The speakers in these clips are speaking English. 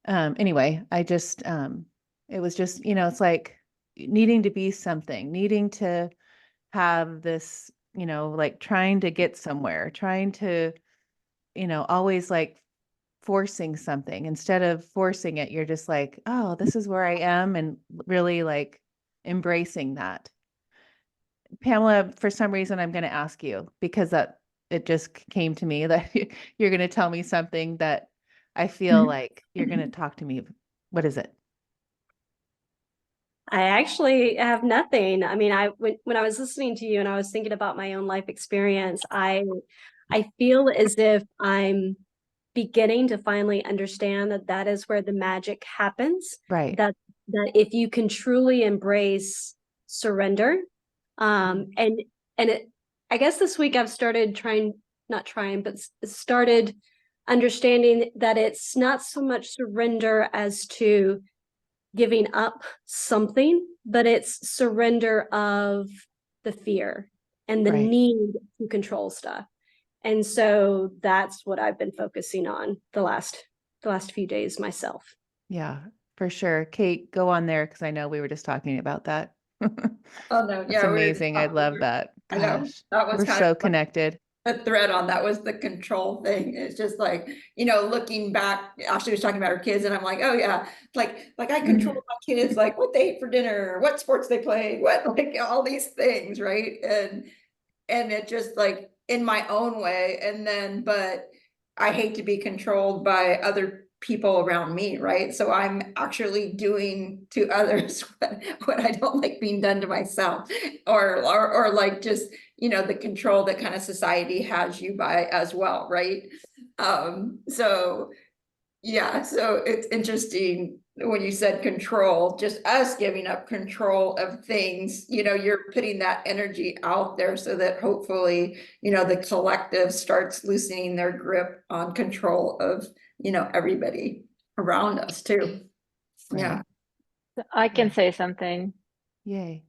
Anyway, it was just, it's like needing to be something, needing to have this, like trying to get somewhere, trying to, always like forcing something. Instead of forcing it, you're just like, oh, this is where I am, and really like embracing that. Pamela, for some reason, I'm going to ask you because that it just came to me that you're going to tell me something that I feel like you're going to talk to me. What is it? I actually have nothing. I mean, when I was listening to you and I was thinking about my own life experience, I feel as if I'm beginning to finally understand that that is where the magic happens. Right. That if you can truly embrace surrender, Mhm. and it, I guess this week I've started trying, not trying, but started understanding that it's not so much surrender as to giving up something, but it's surrender of the fear and the Right. need to control stuff. And so that's what I've been focusing on the last few days myself. Yeah, for sure. Kate, go on there because I know we were just talking about that. Oh no, That's yeah, we were just amazing. I talking. love that. I know Gosh, that was we're kind so of connected. a thread on that was the control thing. It's just like, looking back, Ashley was talking about her kids, and I'm like, oh yeah, like I control my kids, like what they eat for dinner, what sports they play, what like all these things, right? And it just like in my own way, and then but I hate to be controlled by other people around me, right? So I'm actually doing to others what I don't like being done to myself, or like just the control that kind of society has you by as well, right? So yeah, so it's interesting when you said control, just us giving up control of things, you're putting that energy out there so that hopefully, the collective starts loosening their grip on control of, everybody around us too. Right. Yeah. I can Yeah. say something. Yay.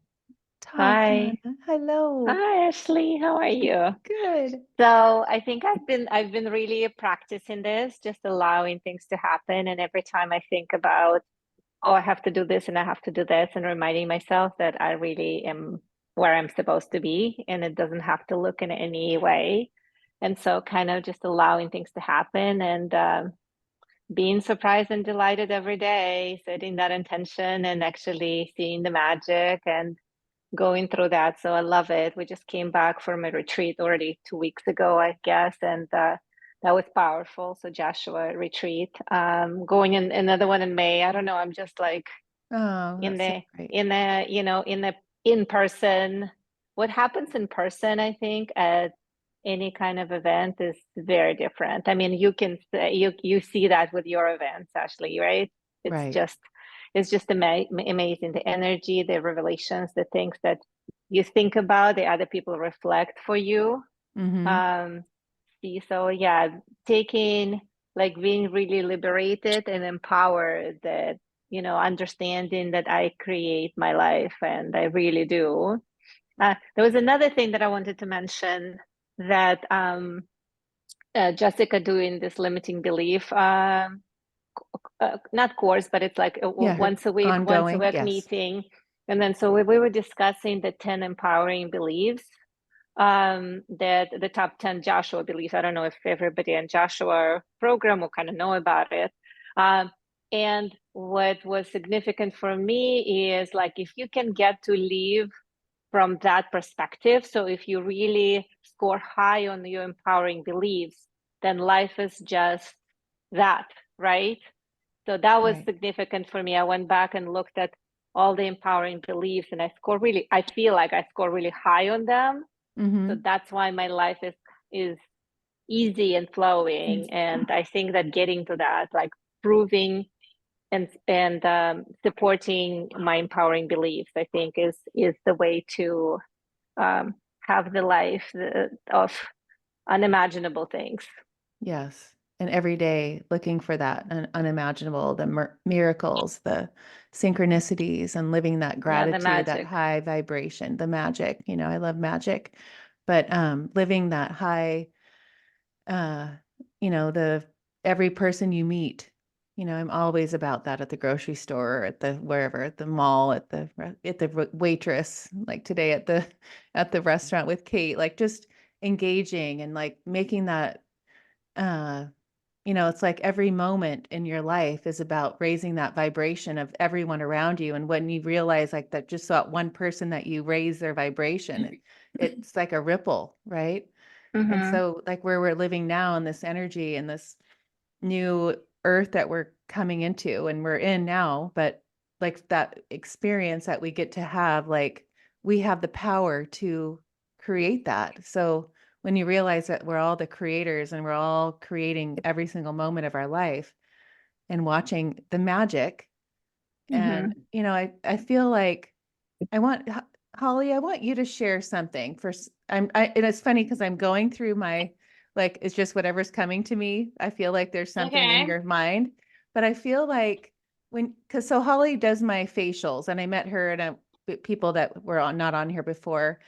Talk, Hi. Hannah. Hello. Hi, Ashley. How are you? Good. So I think I've been really practicing this, just allowing things to happen. And every time I think about, oh, I have to do this and I have to do this, and reminding myself that I really am where I'm supposed to be, and it doesn't have to look in any way. And so kind of just allowing things to happen, and being surprised and delighted every day, setting that intention and actually seeing the magic and going through that. So I love it. We just came back from a retreat already 2 weeks ago, I guess, and that was powerful. So Joshua retreat, going in another one in May. I don't know. I'm just like Oh, in that's so the great. in the in the in person. What happens in person, I think, at any kind of event is very different. I mean, you can you see that with your events, Ashley, right? It's Right. just it's just amazing, the energy, the revelations, the things that you think about, the other people reflect for you. Mm-hmm. Um, see, so yeah, taking like being really liberated and empowered, that understanding that I create my life, and I really do. There was another thing that I wanted to mention, that Jessica doing this limiting belief, not course, but it's like a Yeah, her once a ongoing. week Yes. meeting. And then so we were discussing the 10 empowering beliefs, that the top 10 Joshua beliefs. I don't know if everybody in Joshua program will kind of know about it. And what was significant for me is like, if you can get to live from that perspective. So if you really score high on your empowering beliefs, then life is just that, right? So that was Right. significant for me. I went back and looked at all the empowering beliefs, and I feel like I score really high on them. So Mm-hmm. that's why my life is easy and flowing. And I think that getting to that, like proving and supporting my empowering beliefs, I think is the way to have the life of unimaginable things. Yes. And every day looking for that unimaginable, the miracles, the synchronicities, and living that Yeah, the gratitude, that magic. high vibration, the magic. I love magic, but living that high, uh, the every person you meet. I'm always about that at the grocery store, or at the wherever, at the mall, at the waitress, like today at the restaurant with Kate, like just engaging and like making that uh it's like every moment in your life is about raising that vibration of everyone around you. And when you realize like that, just that one person that you raise their vibration, it's like a ripple, right? And Mm-hmm. so like where we're living now in this energy and this new earth that we're coming into and we're in now, but like that experience that we get to have, like we have the power to create that. So when you realize that we're all the creators and we're all creating every single moment of our life and watching the magic, and I feel like I want Holly, I want you to share something for and it's funny because I'm going through my, like, it's just whatever's coming to me. I feel like there's something in Okay. your mind, but I feel like because so Holly does my facials, and I met her and people that were not on here before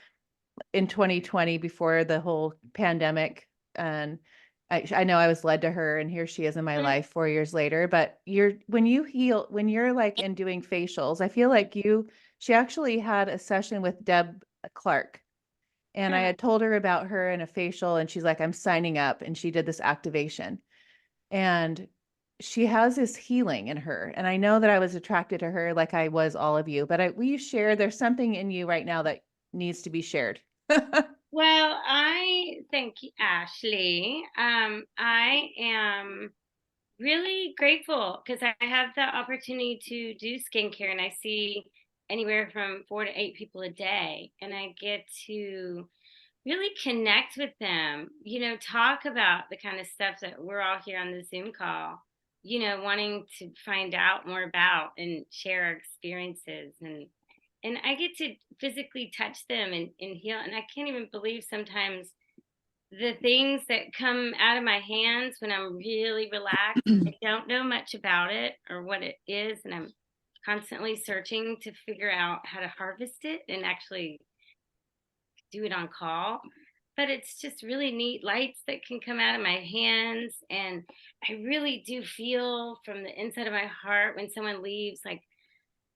in 2020 before the whole pandemic. And I know I was led to her, and here she is in my life 4 years later. But when you're like in doing facials, I feel like she actually had a session with Deb Clark. And I had told her about her and a facial, and she's like, I'm signing up. And she did this activation. And she has this healing in her. And I know that I was attracted to her like I was all of you, but will you share, there's something in you right now that needs to be shared. Well, I thank Ashley. I am really grateful because I have the opportunity to do skincare, and I see anywhere from 4 to 8 people a day, and I get to really connect with them, talk about the kind of stuff that we're all here on the Zoom call, wanting to find out more about and share our experiences, and I get to physically touch them and heal. And I can't even believe sometimes the things that come out of my hands when I'm really relaxed. I don't know much about it or what it is, and I'm constantly searching to figure out how to harvest it and actually do it on call. But it's just really neat lights that can come out of my hands. And I really do feel from the inside of my heart when someone leaves, like,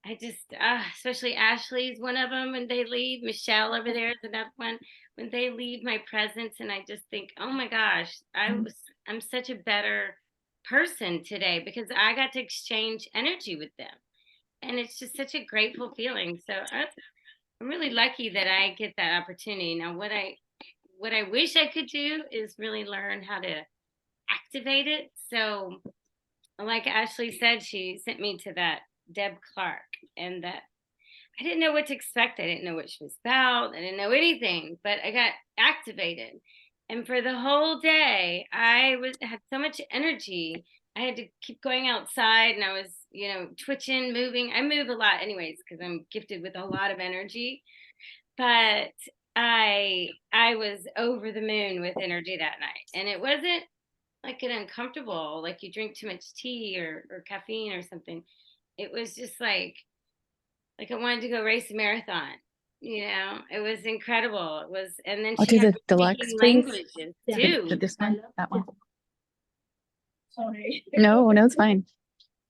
I just, especially Ashley's one of them when they leave. Michelle over there is another one. When they leave my presence, and I just think, oh my gosh, I'm such a better person today because I got to exchange energy with them, and it's just such a grateful feeling. So I'm really lucky that I get that opportunity. Now, what I wish I could do is really learn how to activate it. So, like Ashley said, she sent me to that Deb Clark, and that I didn't know what to expect. I didn't know what she was about. I didn't know anything, but I got activated. And for the whole day, had so much energy. I had to keep going outside, and I was, twitching, moving. I move a lot anyways because I'm gifted with a lot of energy. But I was over the moon with energy that night. And it wasn't like an uncomfortable, like you drink too much tea or caffeine or something. It was just like I wanted to go race a marathon. It was incredible. It was, and then I'll she do had the me deluxe, speaking please. languages Yeah. too. This one, that one. Sorry. No, it's fine.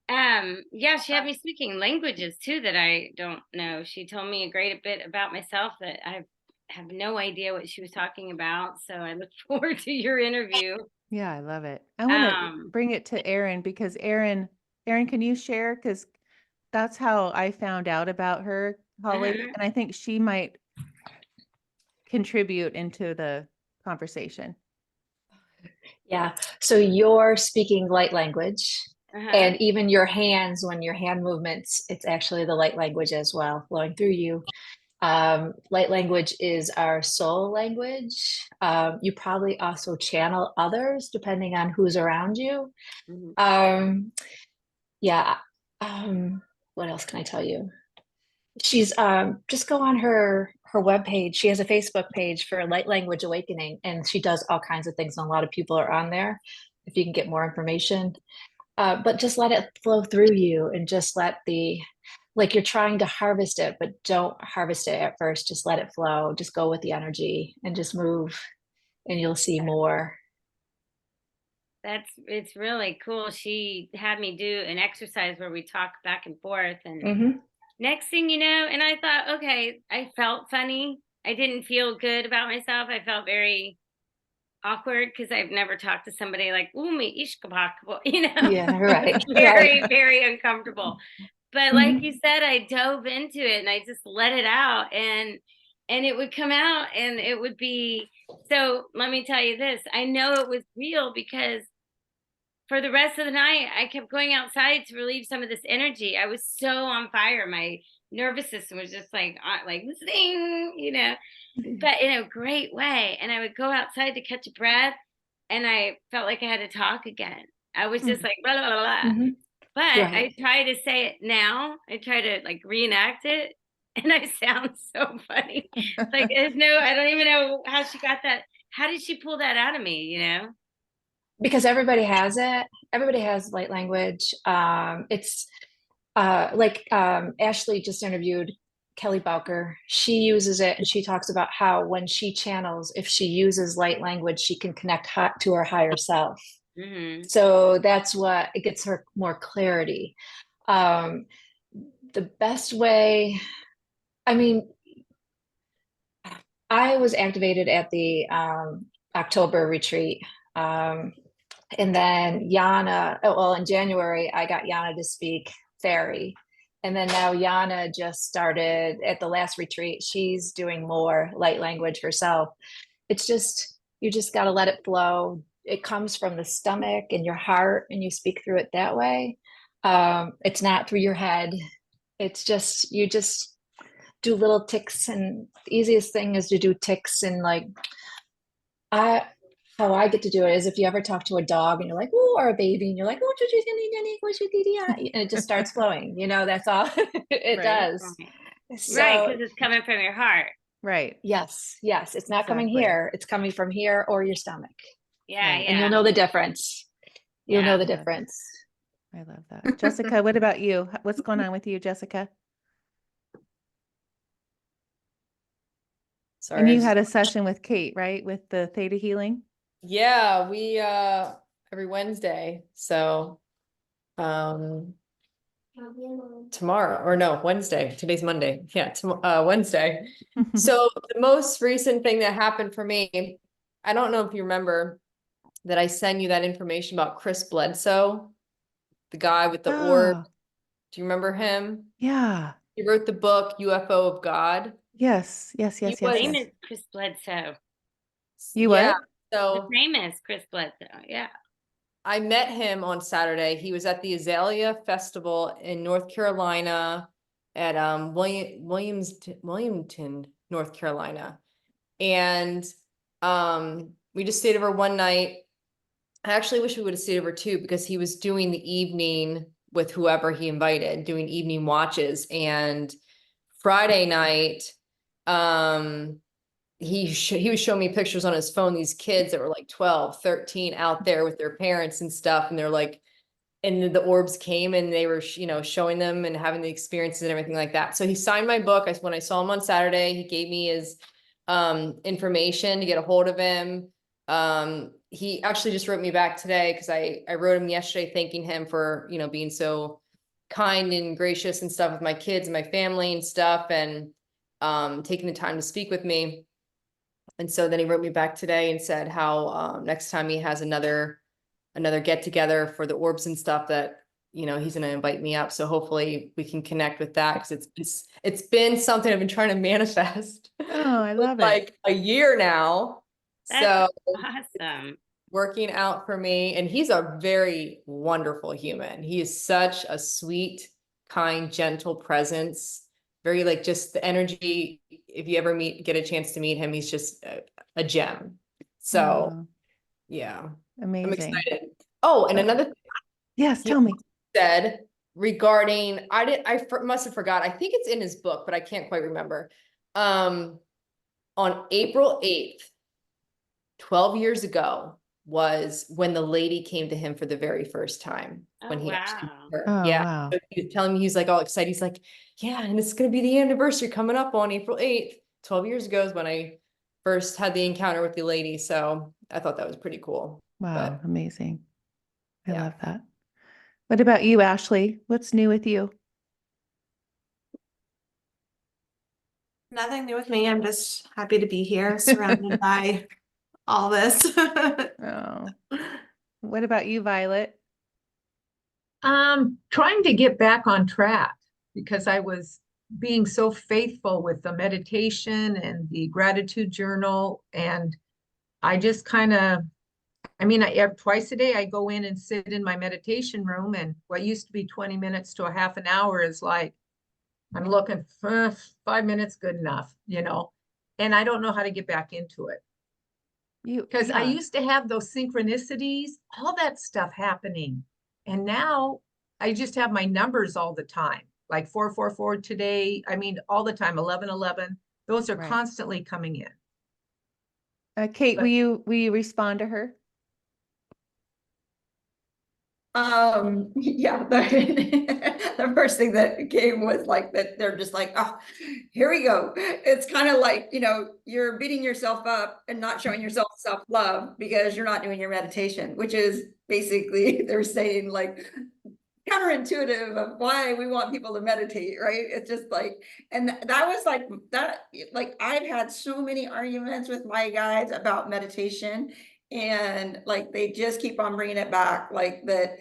Yeah, she had me speaking languages too that I don't know. She told me a great bit about myself that I have no idea what she was talking about. So I look forward to your interview. Yeah, I love it. I want to bring it to Erin because Erin, can you share? Because that's how I found out about her, Holly, and I think she might contribute into the conversation. Yeah. So you're speaking light language, and even your hands, when your hand movements, it's actually the light language as well, flowing through you. Light language is our soul language. You probably also channel others depending on who's around you. Yeah. What else can I tell you? She's just go on her webpage. She has a Facebook page for Light Language Awakening, and she does all kinds of things, and a lot of people are on there if you can get more information. But just let it flow through you, and just let like you're trying to harvest it, but don't harvest it at first. Just let it flow. Just go with the energy and just move, and you'll see more. it's really cool. She had me do an exercise where we talk back and forth, and Mhm. next thing you know, and I thought, okay, I felt funny. I didn't feel good about myself. I felt very awkward because I've never talked to somebody like, ooh, me ishkabakabo, Yeah, right, very, right. very uncomfortable. But like you Mhm. said, I dove into it and I just let it out, and it would come out, and it would be. So let me tell you this. I know it was real because for the rest of the night, I kept going outside to relieve some of this energy. I was so on fire. My nervous system was just like zing, but in a great way. And I would go outside to catch a breath, and I felt like I had to talk again. I was just Mm. like, blah, blah, blah, blah. Mhm. But Right. I try to say it now. I try to like reenact it, and I sound so funny. Like, I don't even know how she got that. How did she pull that out of me? Because everybody has it. Everybody has light language. It's like Ashley just interviewed Kelly Bowker. She uses it and she talks about how when she channels, if she uses light language, she can connect to her higher self. Hmm. So that's what it gets her more clarity. Um, the best way, I mean, I was activated at the October retreat. Um, and then Yana, oh, well, in January, I got Yana to speak fairy. And then now Yana just started at the last retreat. She's doing more light language herself. It's just, you just got to let it flow. It comes from the stomach and your heart, and you speak through it that way. It's not through your head. It's just, you just do little ticks. And the easiest thing is to do ticks and like, I how I get to do it is if you ever talk to a dog and you're like, oh, or a baby, and you're like, oh, and it just starts flowing. That's all it Right. does. Right. Right, So because it's coming from your heart. Right. yes, yes, it's not coming Exactly. here. It's coming from here or your stomach, Yeah, Right. and you'll yeah, know the difference. You'll know yeah. the I love difference. I love that. Jessica, what about you? What's going on with you, Jessica? Sorry. And I you just- had a session with Kate, right? With the theta healing? yeah, we every Wednesday. So tomorrow, or no, Wednesday. Today's Monday. Yeah, Wednesday. So the most recent thing that happened for me, I don't know if you remember that I sent you that information about Chris Bledsoe, the guy with the orb. Oh, Do you remember him? yeah. He wrote the book UFO of God. Yes, yes, He yes, The yes, was, name yes. is Chris Bledsoe. You yeah. what? The So famous Chris Bledsoe. Yeah. I met him on Saturday. He was at the Azalea Festival in North Carolina at Williamton, North Carolina. And we just stayed over one night. I actually wish we would have stayed over two because he was doing the evening with whoever he invited, doing evening watches. And Friday night, he was showing me pictures on his phone, these kids that were like 12, 13 out there with their parents and stuff. And they're like, and the orbs came and they were, showing them and having the experiences and everything like that. So he signed my book. When I saw him on Saturday, he gave me his information to get a hold of him. He actually just wrote me back today because I wrote him yesterday thanking him for, being so kind and gracious and stuff with my kids and my family and stuff, and taking the time to speak with me. And so then he wrote me back today and said how next time he has another get together for the orbs and stuff that he's going to invite me up. So hopefully we can connect with that because it's been something I've been trying to manifest Oh, I love it. like a year now. That's So awesome. working out for me, and he's a very wonderful human. He is such a sweet, kind, gentle presence. Very like just the energy. If you ever get a chance to meet him, he's just a gem. So Oh, yeah, I'm amazing. excited. Oh, and another thing Yes, he tell me. said regarding, must have forgot. I think it's in his book, but I can't quite remember. On April 8th, 12 years ago was when the lady came to him for the very first time. When Oh, he actually wow. met her. Oh, Yeah. wow. So he was telling me, he's like all excited. He's like, yeah, and it's going to be the anniversary coming up on April 8th. 12 years ago is when I first had the encounter with the lady. So I thought that was pretty cool. Wow, amazing. I Yeah. love that. What about you, Ashley? What's new with you? Nothing new with me. I'm just happy to be here, surrounded by all this. Oh, what about you, Violet? Trying to get back on track because I was being so faithful with the meditation and the gratitude journal. And I just kind of, twice a day I go in and sit in my meditation room, and what used to be 20 minutes to a half an hour is like, I'm looking for 5 minutes, good enough, and I don't know how to get back into it. Because I Yeah. used to have those synchronicities, all that stuff happening. And now I just have my numbers all the time, like 444 today. I mean, all the time, 1111. Those are Right. constantly coming in. Kate, But- will you respond to her? Yeah, the first thing that came was like that they're just like, oh, here we go. It's kind of like, you're beating yourself up and not showing yourself self-love because you're not doing your meditation, which is basically they're saying like counterintuitive of why we want people to meditate, right? It's just like, and that was like that, like I've had so many arguments with my guides about meditation, and like they just keep on bringing it back, like that,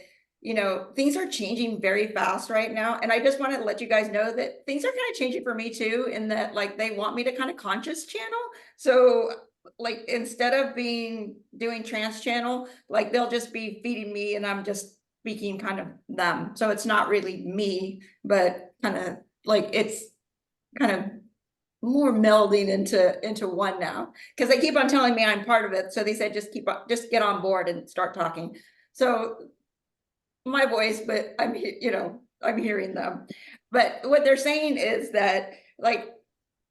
things are changing very fast right now. And I just wanted to let you guys know that things are kind of changing for me too, in that like they want me to kind of conscious channel. So like instead of doing trance channel, like they'll just be feeding me and I'm just speaking kind of them. So it's not really me, but kind of like it's kind of more melding into one now, because they keep on telling me I'm part of it. So they said just get on board and start talking. So my voice, but I'm hearing them. But what they're saying is that like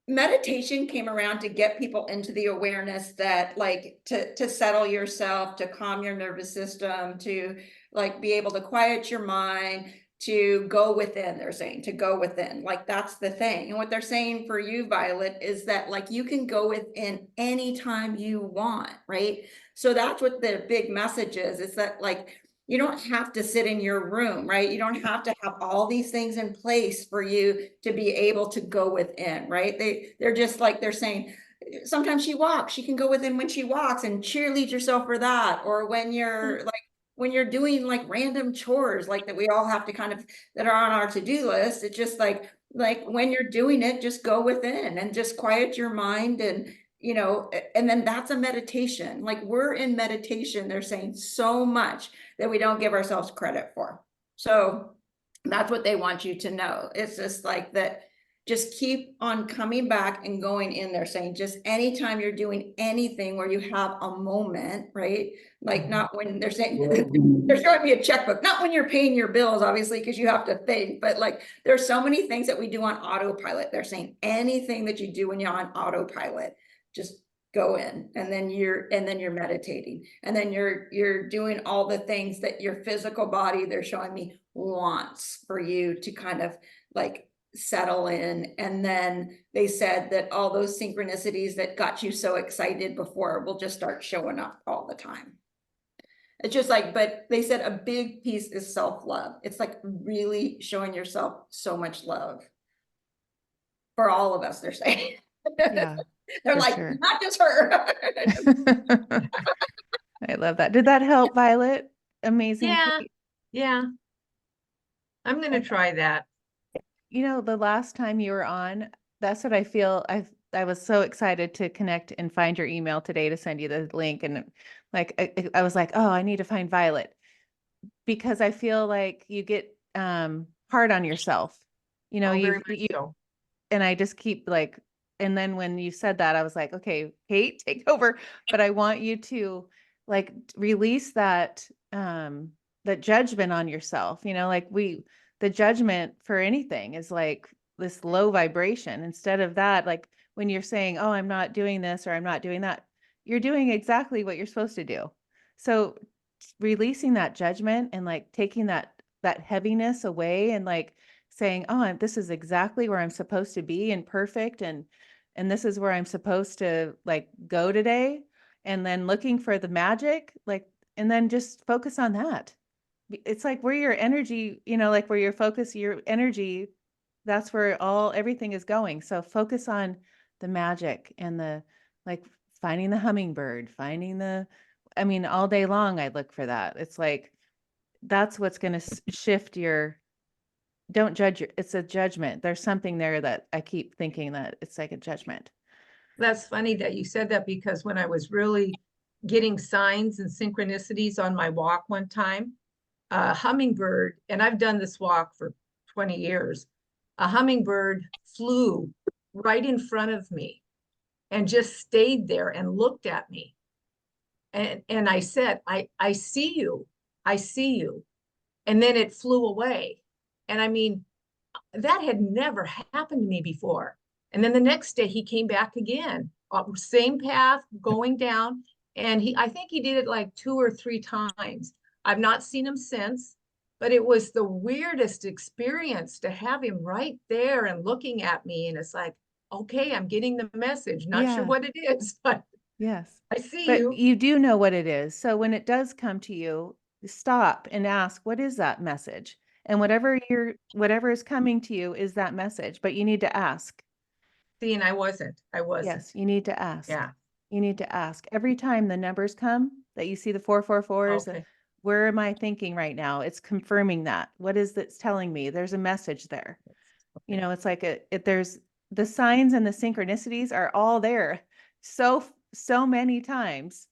meditation came around to get people into the awareness that like to settle yourself, to calm your nervous system, to like be able to quiet your mind, to go within. They're saying to go within, like that's the thing. And what they're saying for you, Violet, is that like you can go within anytime you want, right? So that's what the big message is that like you don't have to sit in your room, right? You don't have to have all these things in place for you to be able to go within, right? They're just like, they're saying, sometimes she walks, she can go within when she walks and cheerlead yourself for that. Or when you're doing like random chores, like that we all have to kind of, that are on our to-do list. It's just like when you're doing it, just go within and just quiet your mind and, and then that's a meditation. Like we're in meditation, they're saying so much that we don't give ourselves credit for. So that's what they want you to know. It's just like that, just keep on coming back and going in there, saying just anytime you're doing anything where you have a moment, right? Like not when they're saying, they're showing me a checkbook, not when you're paying your bills, obviously, because you have to think, but like there's so many things that we do on autopilot. They're saying anything that you do when you're on autopilot, just go in, and then you're meditating, and then you're doing all the things that your physical body, they're showing me, wants for you to kind of like settle in. And then they said that all those synchronicities that got you so excited before will just start showing up all the time. It's just like, but they said a big piece is self-love. It's like really showing yourself so much love for all of us, they're saying. Yeah, They're for like, sure. not just her. I love that. Did that help, Violet? Amazing. Yeah. Kate. Yeah. I'm going to try that. The last time you were on, that's what I feel. I was so excited to connect and find your email today to send you the link. And like, I was like, oh, I need to find Violet, because I feel like you get hard on yourself. Oh, very much so. And I just keep like, and then when you said that, I was like, okay, Kate, take over. But I want you to like release that that judgment on yourself. Like the judgment for anything is like this low vibration. Instead of that, like when you're saying, oh, I'm not doing this or I'm not doing that, you're doing exactly what you're supposed to do. So releasing that judgment and like taking that heaviness away and like saying, oh, this is exactly where I'm supposed to be and perfect. And this is where I'm supposed to like go today. And then looking for the magic, like, and then just focus on that. it's like where your energy, you know, like where your focus, your energy, that's where everything is going. So focus on the magic and the, like, finding the hummingbird, I mean, all day long I look for that. It's like, that's what's going to shift don't judge it's a judgment. There's something there that I keep thinking that it's like a judgment. That's funny that you said that, because when I was really getting signs and synchronicities on my walk one time, a hummingbird, and I've done this walk for 20 years, a hummingbird flew right in front of me and just stayed there and looked at me. And I said, I see you. I see you. And then it flew away. And I mean, that had never happened to me before. And then the next day he came back again, same path going down. And I think he did it like 2 or 3 times. I've not seen him since, but it was the weirdest experience to have him right there and looking at me. And it's like, okay, I'm getting the message. Not sure Yeah. what it is, but Yes. I see But you. you do know what it is. So when it does come to you, stop and ask, what is that message? And whatever is coming to you is that message, but you need to ask. See, and I wasn't. Yes, you need to ask. Yeah. You need to ask. Every time the numbers come that you see the 444s, Okay. where am I thinking right now? It's confirming that. What is that's telling me? There's a message there. You know, it's like there's the signs and the synchronicities are all there. So many times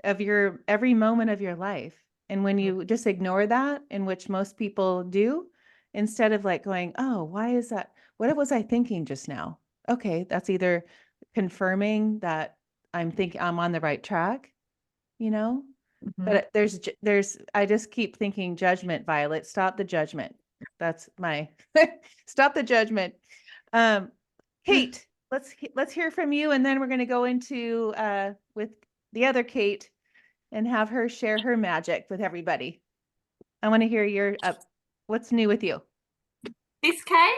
of every moment of your life. And when you just ignore that, in which most people do, instead of like going, oh, why is that? What was I thinking just now? Okay, that's either confirming that I'm on the right track, you know? Mhm. But I just keep thinking judgment, Violet. Stop the judgment. That's my stop the judgment. Kate, let's hear from you, and then we're going to go into with the other Kate and have her share her magic with everybody. I want to hear what's new with you. This Kate?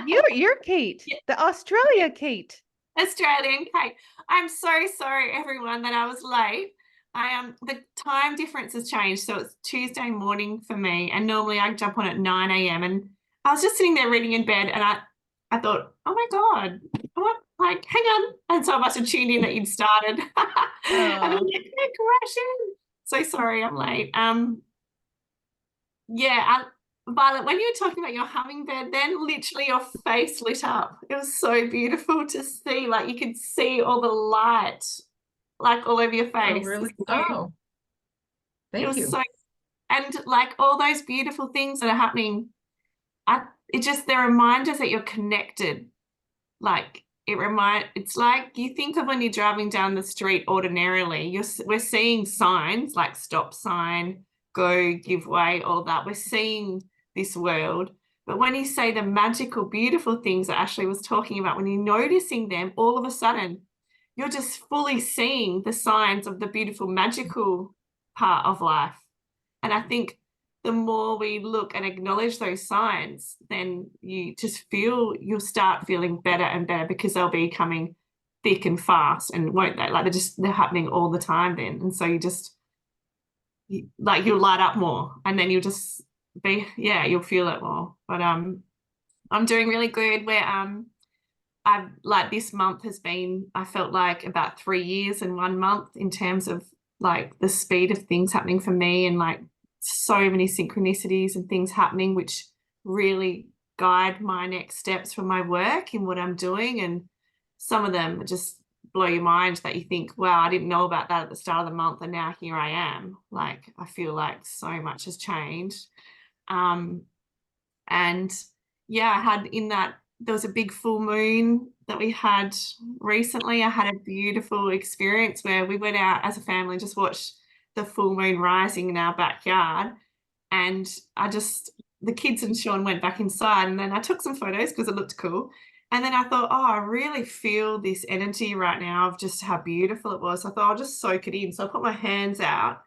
You're Kate, the Australia Kate. Australian Kate. I'm so sorry, everyone, that I was late. The time difference has changed, so it's Tuesday morning for me, and normally I jump on at 9 a.m. and I was just sitting there reading in bed, and I thought, oh my God, what? Like, hang on. And so I must have tuned in that you'd started. And I'm like, crash in. So sorry, I'm late. Violet, when you were talking about your hummingbird, then literally your face lit up. It was so beautiful to see. Like, you could see all the light, like, all over your face. Oh, really? So, Thank you. And like all those beautiful things that are happening, they're reminders that you're connected. Like, it's like you think of when you're driving down the street ordinarily, we're seeing signs like stop sign, go, give way, all that. We're seeing this world. But when you say the magical, beautiful things that Ashley was talking about, when you're noticing them, all of a sudden, you're just fully seeing the signs of the beautiful, magical part of life. And I think the more we look and acknowledge those signs, then you'll start feeling better and better, because they'll be coming thick and fast, and won't they? Like, they're happening all the time then. And so you'll light up more, and then you'll just you'll feel it more. But I'm doing really good. I've like, this month has been, I felt like about 3 years in 1 month, in terms of like the speed of things happening for me, and like so many synchronicities and things happening, which really guide my next steps for my work and what I'm doing. And some of them just blow your mind, that you think, wow, I didn't know about that at the start of the month, and now here I am. Like, I feel like so much has changed. And yeah, there was a big full moon that we had recently. I had a beautiful experience where we went out as a family and just watched the full moon rising in our backyard. And the kids and Sean went back inside, and then I took some photos because it looked cool. And then I thought, oh, I really feel this energy right now of just how beautiful it was. I thought I'll just soak it in. So I put my hands out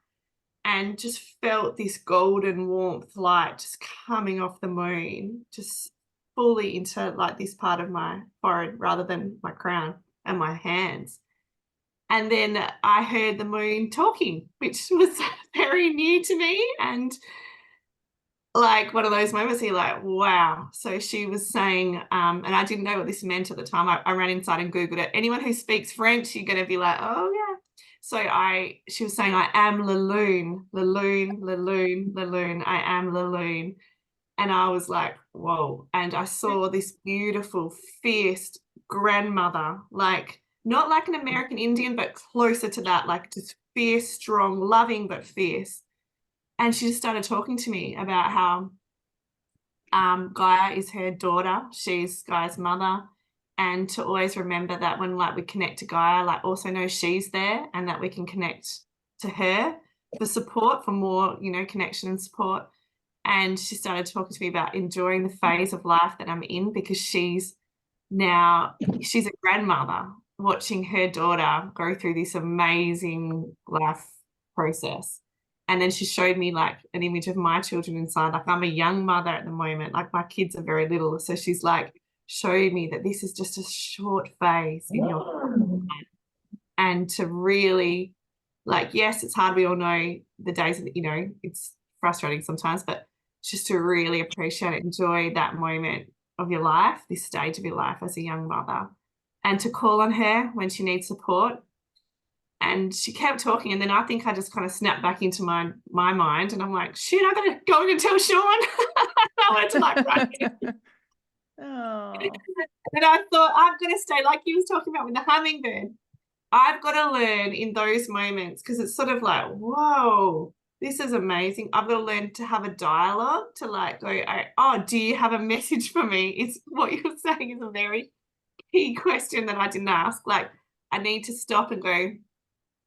and just felt this golden warmth light just coming off the moon, just fully into like this part of my forehead rather than my crown and my hands. And then I heard the moon talking, which was very new to me. And like one of those moments you're like, wow. So she was saying, and I didn't know what this meant at the time. I ran inside and Googled it. Anyone who speaks French, you're going to be like, oh yeah. So she was saying, I am Laloon, Laloon, Laloon, Laloon, I am Laloon. And I was like, whoa. And I saw this beautiful, fierce grandmother, like not like an American Indian, but closer to that, like just fierce, strong, loving, but fierce. And she just started talking to me about how Gaia is her daughter. She's Gaia's mother. And to always remember that when like we connect to Gaia, like also know she's there and that we can connect to her for support, for more, you know, connection and support. And she started talking to me about enjoying the phase of life that I'm in, because she's a grandmother watching her daughter go through this amazing life process. And then she showed me like an image of my children inside. Like I'm a young mother at the moment, like my kids are very little. So she's like showed me that this is just a short phase in your life. And to really, like, yes, it's hard. We all know the days that, you know, it's frustrating sometimes, but just to really appreciate it, enjoy that moment of your life, this stage of your life as a young mother, and to call on her when she needs support. And she kept talking, and then I think I just kind of snapped back into my mind, and I'm like, shit, I gotta go in and tell Sean. I wanted to like run in. Oh, And I thought, I'm gonna stay, like you was talking about with the hummingbird. I've got to learn in those moments, because it's sort of like, whoa, this is amazing. I've got to learn to have a dialogue to like go, oh, do you have a message for me? It's what you're saying is a very key question that I didn't ask. Like, I need to stop and go,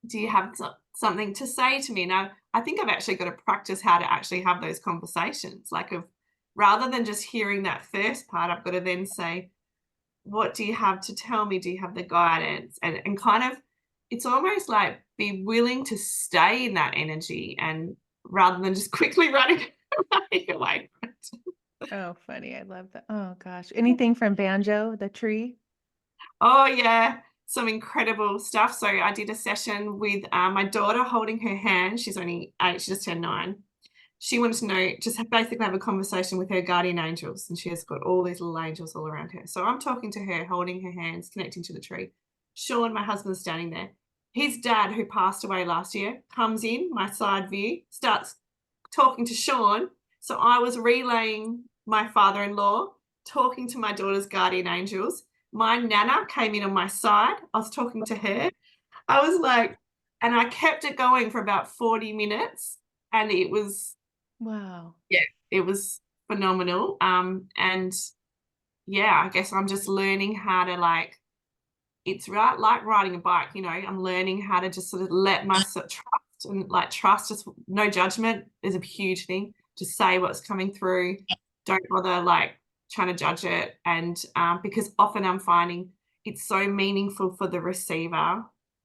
do you have something to say to me? Now, I think I've actually got to practice how to actually have those conversations. Like, rather than just hearing that first part, I've got to then say, what do you have to tell me? Do you have the guidance? And kind of, it's almost like be willing to stay in that energy, and rather than just quickly running away. oh, funny. I love that. Oh gosh. Anything from Banjo, the tree? Oh yeah, some incredible stuff. So I did a session with my daughter holding her hand. She's only 8, she just turned 9. She wanted to know, just basically have a conversation with her guardian angels, and she has got all these little angels all around her. So I'm talking to her, holding her hands, connecting to the tree. Sean, my husband's standing there. His dad, who passed away last year, comes in my side view, starts talking to Sean. So I was relaying my father-in-law, talking to my daughter's guardian angels. My nana came in on my side. I was talking to her. I was like, and I kept it going for about 40 minutes, and it was, Wow. yeah, it was phenomenal. And yeah, I guess I'm just learning how to like, it's right like riding a bike, you know, I'm learning how to just sort of let myself trust, and like trust, just no judgment is a huge thing. Just say what's coming through. Don't bother like trying to judge it. And because often I'm finding it's so meaningful for the receiver,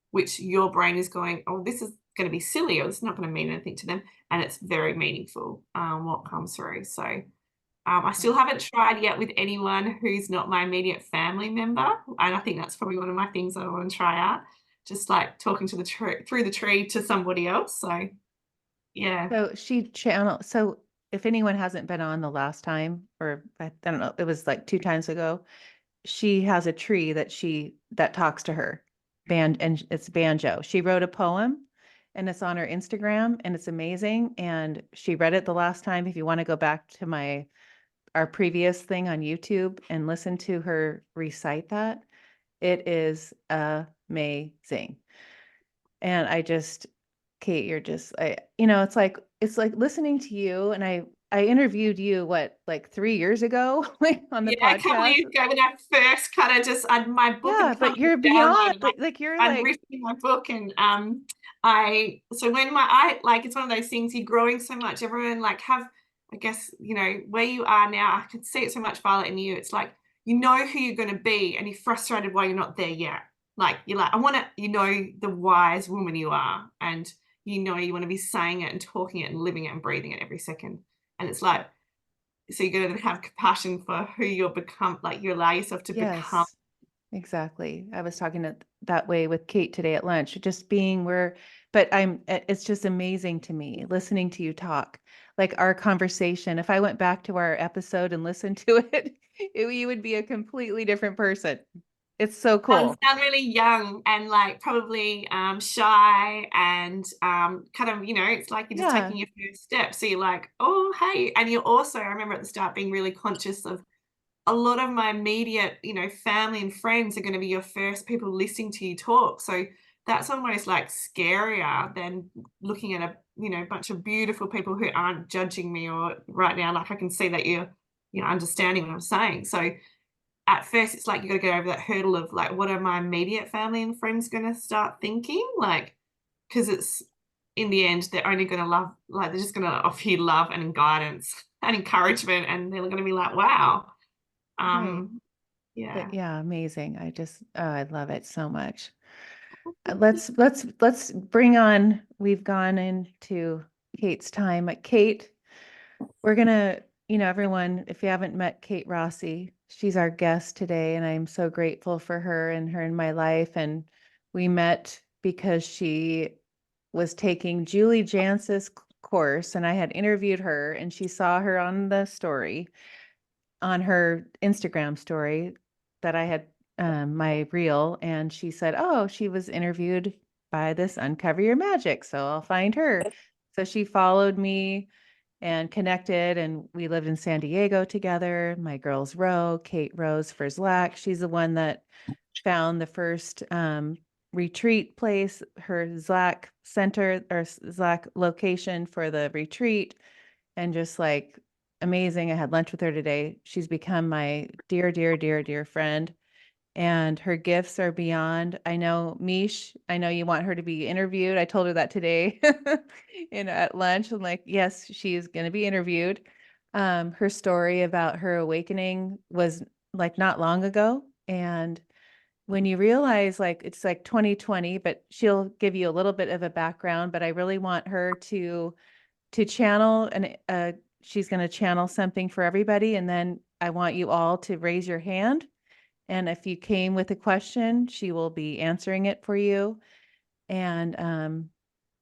which your brain is going, oh, this is going to be silly, or it's not going to mean anything to them. And it's very meaningful what comes through. So I still haven't tried yet with anyone who's not my immediate family member. And I think that's probably one of my things I want to try out. Just like talking to the tree, through the tree, to somebody else. So yeah. So so if anyone hasn't been on the last time, or I don't know, it was like 2 times ago, she has a tree that talks to her. And it's Banjo. She wrote a poem, and it's on her Instagram, and it's amazing. And she read it the last time. If you want to go back to our previous thing on YouTube and listen to her recite that, it is amazing. And Kate, you're just, it's like listening to you. And I interviewed you, like 3 years ago, like on the Yeah, a couple of podcast. years ago when I first kind of just had my book. Yeah, and but you're downloaded, beyond, like you're I'd like, written my book, and so when like it's one of those things, you're growing so much. Everyone like have, I guess, you know, where you are now, I could see it so much, Violet, in you. It's like you know who you're going to be, and you're frustrated why you're not there yet. Like you're like, I want to, you know, the wise woman you are, and you know you want to be saying it and talking it and living it and breathing it every second. And it's like, so you're going to have compassion for who you'll become, like you allow yourself to become. yes, exactly. I was talking that way with Kate today at lunch, just being where, but it's just amazing to me listening to you talk. like our conversation. If I went back to our episode and listened to it, you would be a completely different person. It's so cool. Sound really young and like probably shy and kind of, you know, it's like you're just Yeah. taking your first step. So you're like, oh, hey. And you're also, I remember at the start being really conscious of a lot of my immediate, you know, family and friends are going to be your first people listening to you talk. So that's almost like scarier than looking at a, you know, bunch of beautiful people who aren't judging me or right now, like I can see that you're, you know, understanding what I'm saying. So at first it's like you got to get over that hurdle of like, what are my immediate family and friends going to start thinking? Like, because it's in the end, they're only going to love, like, they're just going to offer you love and guidance and encouragement. And they're going to be like, wow. Right. Yeah. But yeah, amazing. I love it so much. Let's bring on, we've gone into Kate's time. Kate, we're gonna, everyone, if you haven't met Kate Rossi, she's our guest today, and I'm so grateful for her and her in my life. And we met because she was taking Julie Jance's course, and I had interviewed her, and she saw her on the story, on her Instagram story that I had, my reel, and she said, oh, she was interviewed by this Uncover Your Magic, so I'll find her. So she followed me and connected, and we lived in San Diego together. My girls Ro, Kate Rose for Zlack. She's the one that found the first retreat place, her Zlack center or Zlack location for the retreat, and just like amazing. I had lunch with her today. She's become my dear, dear, dear, dear friend. And her gifts are beyond. I know, Mish, I know you want her to be interviewed. I told her that today at lunch. I'm like, yes, she's going to be interviewed. Her story about her awakening was like not long ago. And when you realize like it's like 2020, but she'll give you a little bit of a background, but I really want her to channel, and she's going to channel something for everybody. And then I want you all to raise your hand. And if you came with a question, she will be answering it for you. And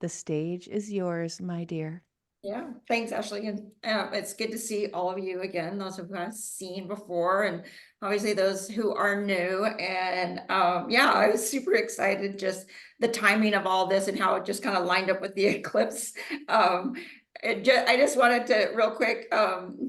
the stage is yours, my dear. Yeah, thanks, Ashley. And it's good to see all of you again, those who I've seen before, and obviously those who are new. And yeah, I was super excited, just the timing of all this and how it just kind of lined up with the eclipse. I just wanted to real quick,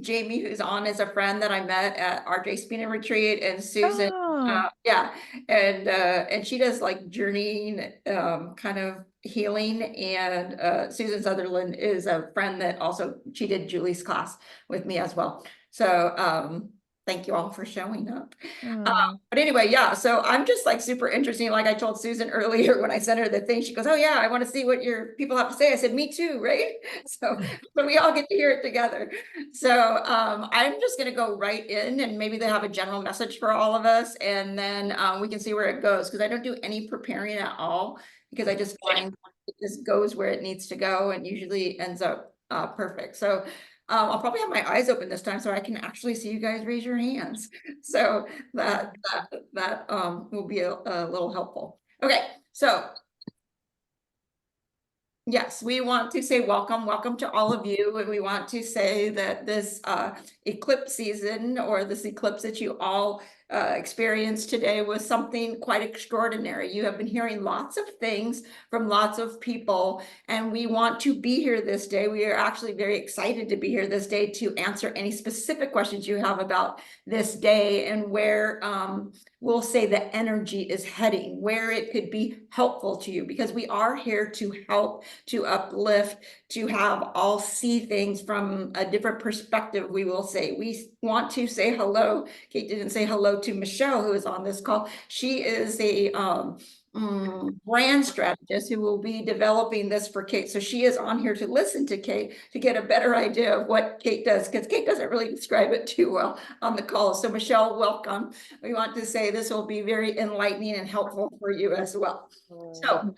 Jamie, who's on, is a friend that I met at RJ Spinning Retreat, and Susan, Oh, yeah, and she does like journeying, kind of healing, and Susan Sutherland is a friend that also, she did Julie's class with me as well. So thank you all for showing up. oh. But anyway, yeah, so I'm just like super interesting. Like I told Susan earlier when I sent her the thing, she goes, oh yeah, I want to see what your people have to say. I said, me too, right? So but we all get to hear it together. So I'm just gonna go right in, and maybe they have a general message for all of us, and then we can see where it goes, because I don't do any preparing at all, because I just find it just goes where it needs to go and usually ends up perfect. So I'll probably have my eyes open this time so I can actually see you guys raise your hands. So that will be a little helpful. Okay, so yes, we want to say welcome to all of you, and we want to say that this eclipse season, or this eclipse that you all experienced today, was something quite extraordinary. You have been hearing lots of things from lots of people, and we want to be here this day. We are actually very excited to be here this day to answer any specific questions you have about this day, and where we'll say the energy is heading, where it could be helpful to you, because we are here to help, to uplift, to have all see things from a different perspective. We will say, we want to say hello. Kate didn't say hello to Michelle, who is on this call. She is a brand strategist who will be developing this for Kate. So she is on here to listen to Kate to get a better idea of what Kate does, because Kate doesn't really describe it too well on the call. So Michelle, welcome. We want to say this will be very enlightening and helpful for you as well. So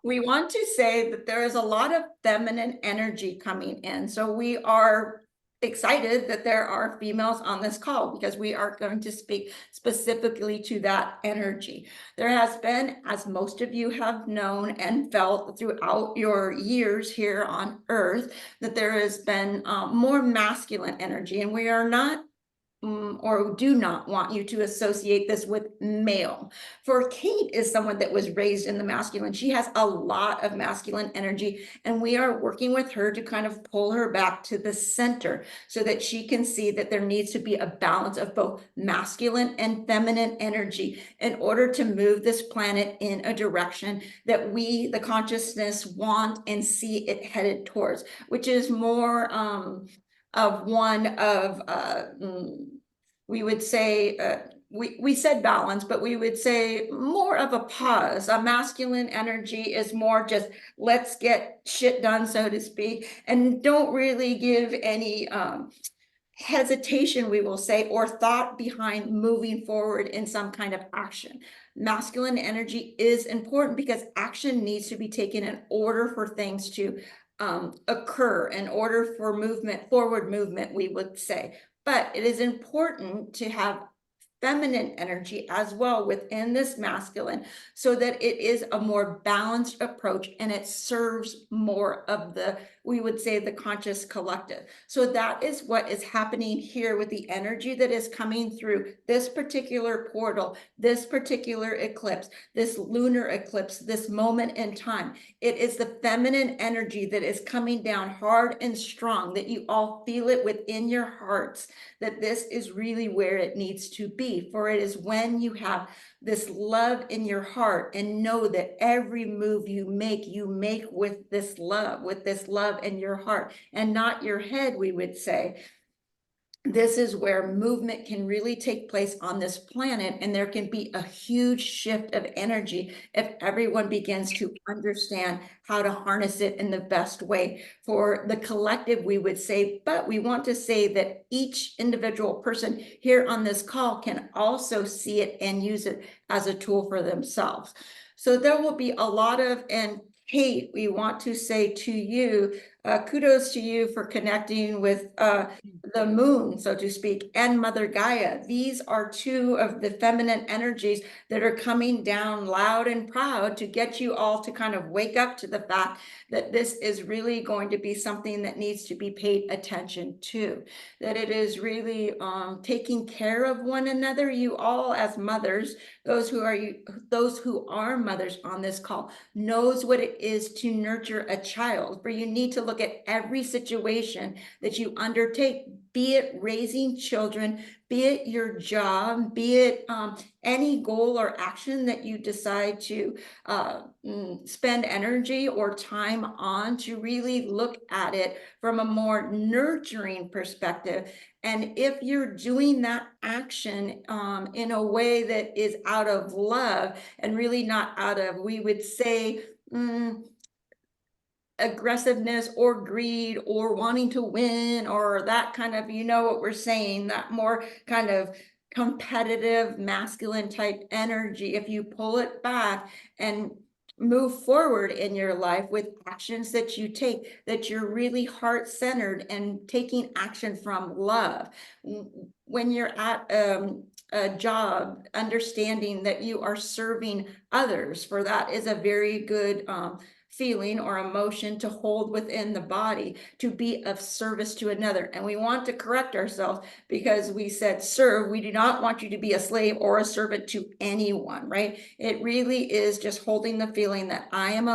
we want to say that there is a lot of feminine energy coming in. So we are excited that there are females on this call because we are going to speak specifically to that energy. There has been, as most of you have known and felt throughout your years here on Earth, that there has been more masculine energy, and we are not or do not want you to associate this with male. For Kate is someone that was raised in the masculine. She has a lot of masculine energy, and we are working with her to kind of pull her back to the center so that she can see that there needs to be a balance of both masculine and feminine energy in order to move this planet in a direction that we, the consciousness, want and see it headed towards, which is more of one of we would say we said balance, but we would say more of a pause. A masculine energy is more just let's get shit done, so to speak, and don't really give any hesitation, we will say, or thought behind moving forward in some kind of action. Masculine energy is important because action needs to be taken in order for things to occur, in order for movement, forward movement, we would say. But it is important to have feminine energy as well within this masculine so that it is a more balanced approach and it serves more of the, we would say, the conscious collective. So that is what is happening here with the energy that is coming through this particular portal, this particular eclipse, this lunar eclipse, this moment in time. It is the feminine energy that is coming down hard and strong, that you all feel it within your hearts, that this is really where it needs to be. For it is when you have this love in your heart and know that every move you make with this love in your heart and not your head, we would say. This is where movement can really take place on this planet, and there can be a huge shift of energy if everyone begins to understand how to harness it in the best way for the collective, we would say. But we want to say that each individual person here on this call can also see it and use it as a tool for themselves. So there will be a lot of, and Kate, we want to say to you, kudos to you for connecting with the moon, so to speak, and Mother Gaia. These are two of the feminine energies that are coming down loud and proud to get you all to kind of wake up to the fact that this is really going to be something that needs to be paid attention to, that it is really taking care of one another. You all as mothers, those who are mothers on this call, knows what it is to nurture a child, for you need to look at every situation that you undertake, be it raising children, be it your job, be it any goal or action that you decide to spend energy or time on, to really look at it from a more nurturing perspective. And if you're doing that action in a way that is out of love and really not out of, we would say, aggressiveness or greed or wanting to win or that kind of, you know what we're saying, that more kind of competitive masculine type energy, if you pull it back and move forward in your life with actions that you take, that you're really heart-centered and taking action from love. When you're at a job, understanding that you are serving others, for that is a very good feeling or emotion to hold within the body, to be of service to another. And we want to correct ourselves because we said serve. We do not want you to be a slave or a servant to anyone, right? It really is just holding the feeling that I am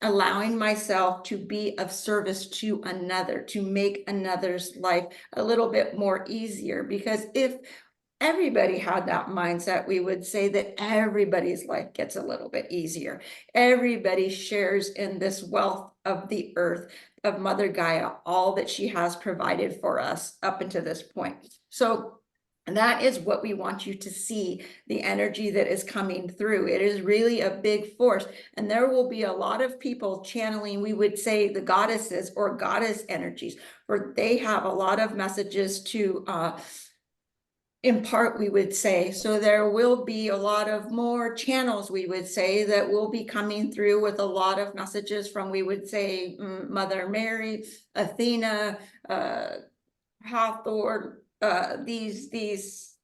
allowing myself to be of service to another, to make another's life a little bit more easier. Because if everybody had that mindset, we would say that everybody's life gets a little bit easier. Everybody shares in this wealth of the earth, of Mother Gaia, all that she has provided for us up until this point. So that is what we want you to see, the energy that is coming through. It is really a big force. And there will be a lot of people channeling, we would say, the goddesses or goddess energies, where they have a lot of messages to impart, we would say. So there will be a lot of more channels, we would say, that will be coming through with a lot of messages from, we would say, Mother Mary, Athena, Hawthorne, these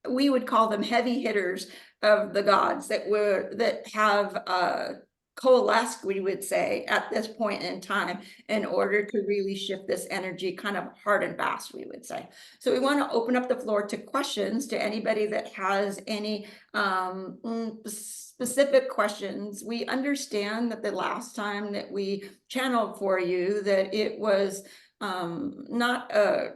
we would call them heavy hitters of the gods that have coalesced, we would say, at this point in time in order to really shift this energy kind of hard and fast, we would say. So we want to open up the floor to questions to anybody that has any specific questions. We understand that the last time that we channeled for you that it was not a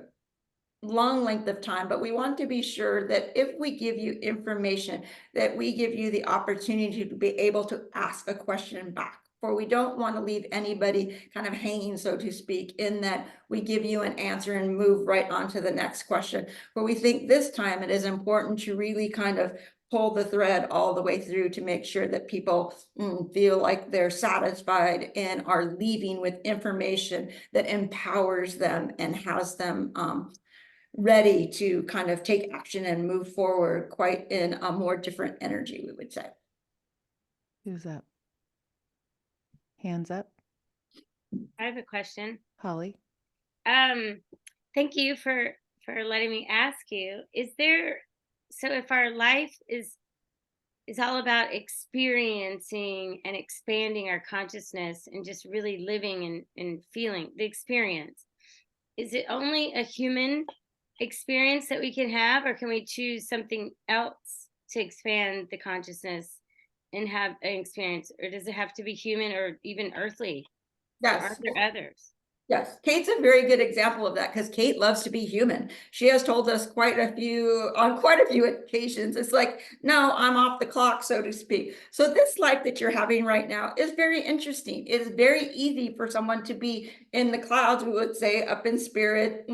long length of time, but we want to be sure that if we give you information, that we give you the opportunity to be able to ask a question back. For we don't want to leave anybody kind of hanging, so to speak, in that we give you an answer and move right on to the next question. But we think this time it is important to really kind of pull the thread all the way through to make sure that people feel like they're satisfied and are leaving with information that empowers them and has them ready to kind of take action and move forward quite in a more different energy, we would say. Who's up? Hands up. I have a question. Holly. Thank you for letting me ask you. Is there, so if our life is all about experiencing and expanding our consciousness and just really living and feeling the experience, is it only a human experience that we can have, or can we choose something else to expand the consciousness and have an experience, or does it have to be human or even earthly? Yes. Aren't there others? Yes, Kate's a very good example of that because Kate loves to be human. She has told us on quite a few occasions. It's like, no, I'm off the clock, so to speak. So this life that you're having right now is very interesting. It is very easy for someone to be in the clouds, we would say, up in spirit,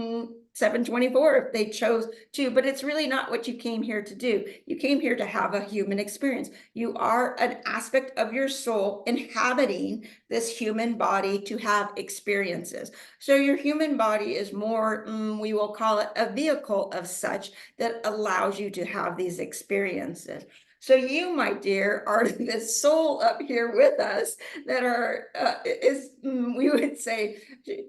724 if they chose to, but it's really not what you came here to do. You came here to have a human experience. You are an aspect of your soul inhabiting this human body to have experiences. So your human body is more, we will call it a vehicle of such that allows you to have these experiences. So you, my dear, are this soul up here with us that are, we would say,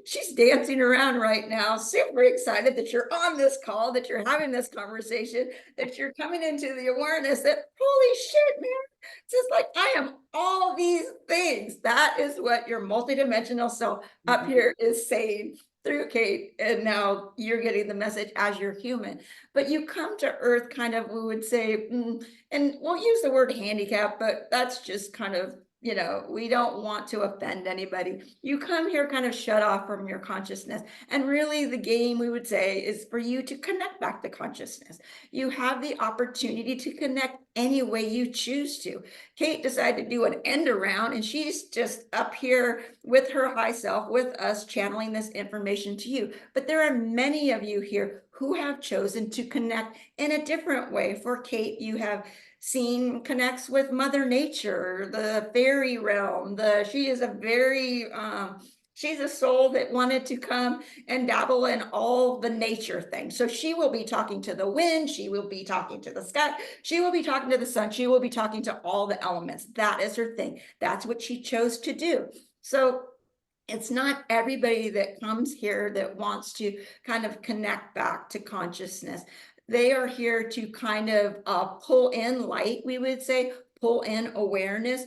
she's dancing around right now, super excited that you're on this call, that you're having this conversation, that you're coming into the awareness that, holy shit, man, it's just like, I am all these things. That is what your multidimensional self up here is saying through Kate, and now you're getting the message as you're human. But you come to Earth kind of, we would say, and we'll use the word handicap, but that's just kind of, we don't want to offend anybody. You come here kind of shut off from your consciousness. And really the game, we would say, is for you to connect back to consciousness. You have the opportunity to connect any way you choose to. Kate decided to do an end around, and she's just up here with her high self, with us, channeling this information to you. But there are many of you here who have chosen to connect in a different way. For Kate, you have seen connects with Mother Nature, the fairy realm. She is a very she's a soul that wanted to come and dabble in all the nature things. So she will be talking to the wind, she will be talking to the sky, she will be talking to the sun, she will be talking to all the elements. That is her thing. That's what she chose to do. So it's not everybody that comes here that wants to kind of connect back to consciousness. They are here to kind of pull in light, we would say, pull in awareness,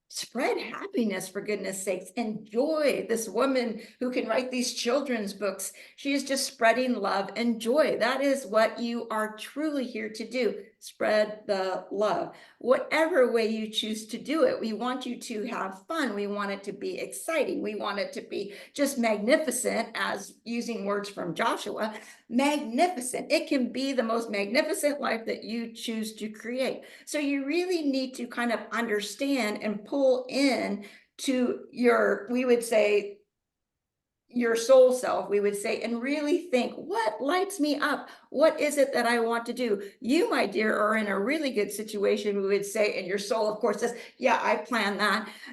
spread happiness, for goodness sakes. Enjoy. This woman who can write these children's books, she is just spreading love and joy. That is what you are truly here to do. Spread the love. Whatever way you choose to do it, we want you to have fun. We want it to be exciting. We want it to be just magnificent, as using words from Joshua, magnificent. It can be the most magnificent life that you choose to create. So you really need to kind of understand and pull in to your, we would say, your soul self, we would say, and really think, what lights me up? What is it that I want to do? You, my dear, are in a really good situation, we would say, and your soul, of course, says, yeah, I planned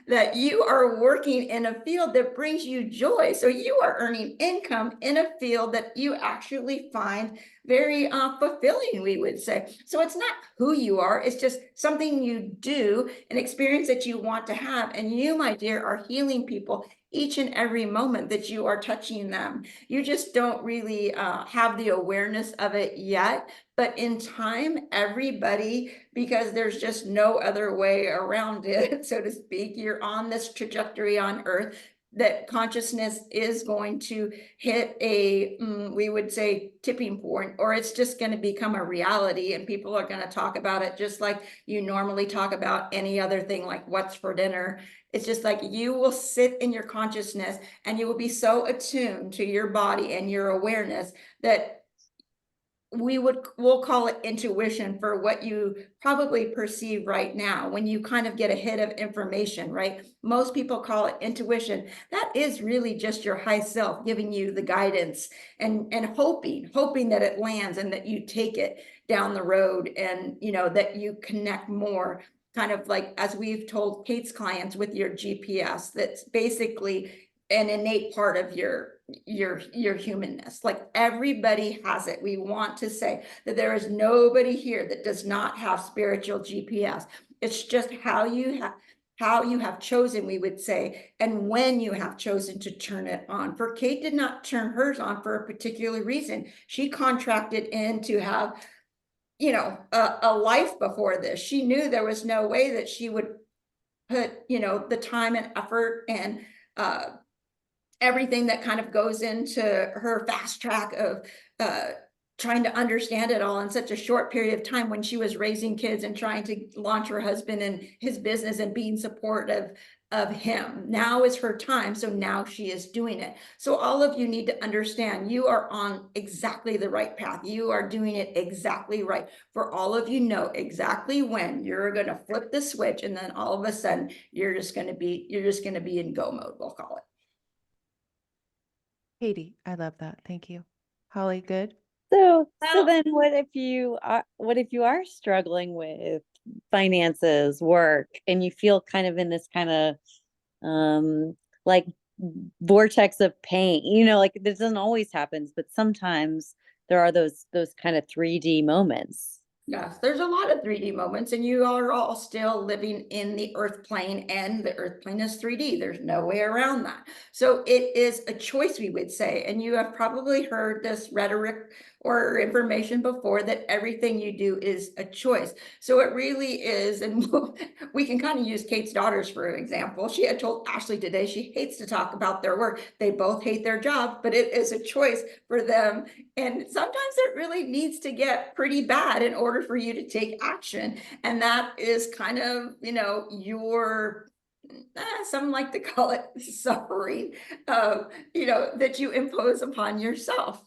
that you are working in a field that brings you joy. So you are earning income in a field that you actually find very fulfilling, we would say. So it's not who you are, it's just something you do, an experience that you want to have. And you, my dear, are healing people each and every moment that you are touching them. You just don't really have the awareness of it yet, but in time, everybody, because there's just no other way around it, so to speak, you're on this trajectory on Earth that consciousness is going to hit a, we would say, tipping point, or it's just going to become a reality, and people are going to talk about it just like you normally talk about any other thing, like what's for dinner. It's just like you will sit in your consciousness and you will be so attuned to your body and your awareness that we'll call it intuition for what you probably perceive right now when you kind of get a hit of information, right? Most people call it intuition. That is really just your high self giving you the guidance and hoping that it lands and that you take it down the road, and that you connect more, kind of like as we've told Kate's clients with your GPS. That's basically an innate part of your humanness. Like everybody has it. We want to say that there is nobody here that does not have spiritual GPS. It's just how you have chosen, we would say, and when you have chosen to turn it on. For Kate did not turn hers on for a particular reason. She contracted in to have a life before this. She knew there was no way that she would put the time and effort and everything that kind of goes into her fast track of trying to understand it all in such a short period of time, when she was raising kids and trying to launch her husband and his business and being supportive of him. Now is her time, so now she is doing it. So all of you need to understand you are on exactly the right path. You are doing it exactly right. For all of you know exactly when you're going to flip the switch, and then all of a sudden you're just going to be in go mode, we'll call it. Katie, I love that. Thank you. Holly, good? So Well- then what if you are struggling with finances, work, and you feel kind of in this kind of like vortex of pain, like this doesn't always happen, but sometimes there are those kind of 3D moments. Yes, there's a lot of 3D moments, and you are all still living in the earth plane, and the earth plane is 3D. There's no way around that. So it is a choice, we would say. And you have probably heard this rhetoric or information before, that everything you do is a choice. So it really is. And we can kind of use Kate's daughters for an example. She had told Ashley today she hates to talk about their work. They both hate their job, but it is a choice for them. And sometimes it really needs to get pretty bad in order for you to take action. And that is kind of, your, some like to call it suffering, that you impose upon yourself.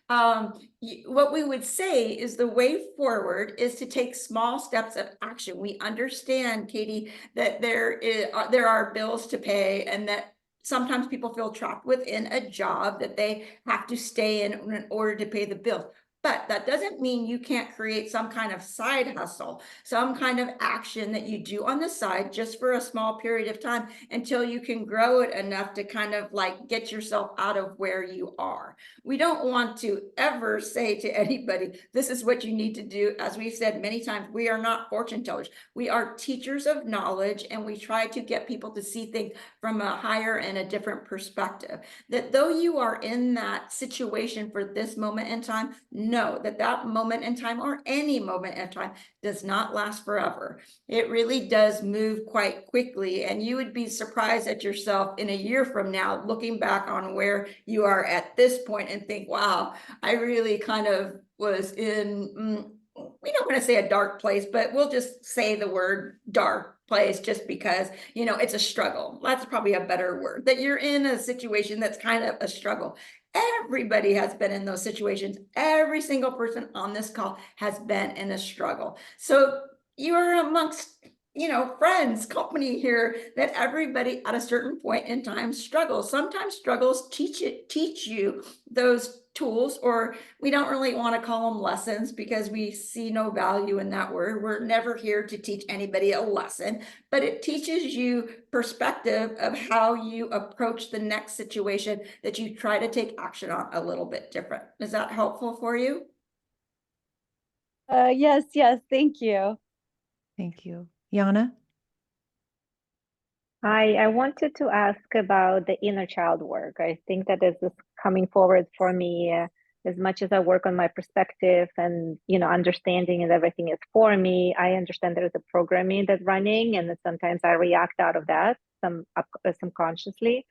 What we would say is the way forward is to take small steps of action. We understand, Katie, that there are bills to pay, and that sometimes people feel trapped within a job that they have to stay in order to pay the bills. But that doesn't mean you can't create some kind of side hustle, some kind of action that you do on the side just for a small period of time, until you can grow it enough to kind of like get yourself out of where you are. We don't want to ever say to anybody, this is what you need to do. As we've said many times, we are not fortune tellers. We are teachers of knowledge, and we try to get people to see things from a higher and a different perspective. That though you are in that situation for this moment in time, know that that moment in time, or any moment in time, does not last forever. It really does move quite quickly, and you would be surprised at yourself in a year from now, looking back on where you are at this point, and think, wow, I really kind of was in, we don't want to say a dark place, but we'll just say the word dark place, just because, it's a struggle. That's probably a better word, that you're in a situation that's kind of a struggle. Everybody has been in those situations. Every single person on this call has been in a struggle. So you're amongst, friends, company here, that everybody at a certain point in time struggles. Sometimes struggles teach you those tools, or we don't really want to call them lessons, because we see no value in that word. We're never here to teach anybody a lesson, but it teaches you perspective of how you approach the next situation that you try to take action on a little bit different. Is that helpful for you? Yes, yes, thank you. Thank you. Yana? Hi, I wanted to ask about the inner child work. I think that this is coming forward for me as much as I work on my perspective and, understanding and everything is for me. I understand there is a programming that's running, and that sometimes I react out of that, subconsciously.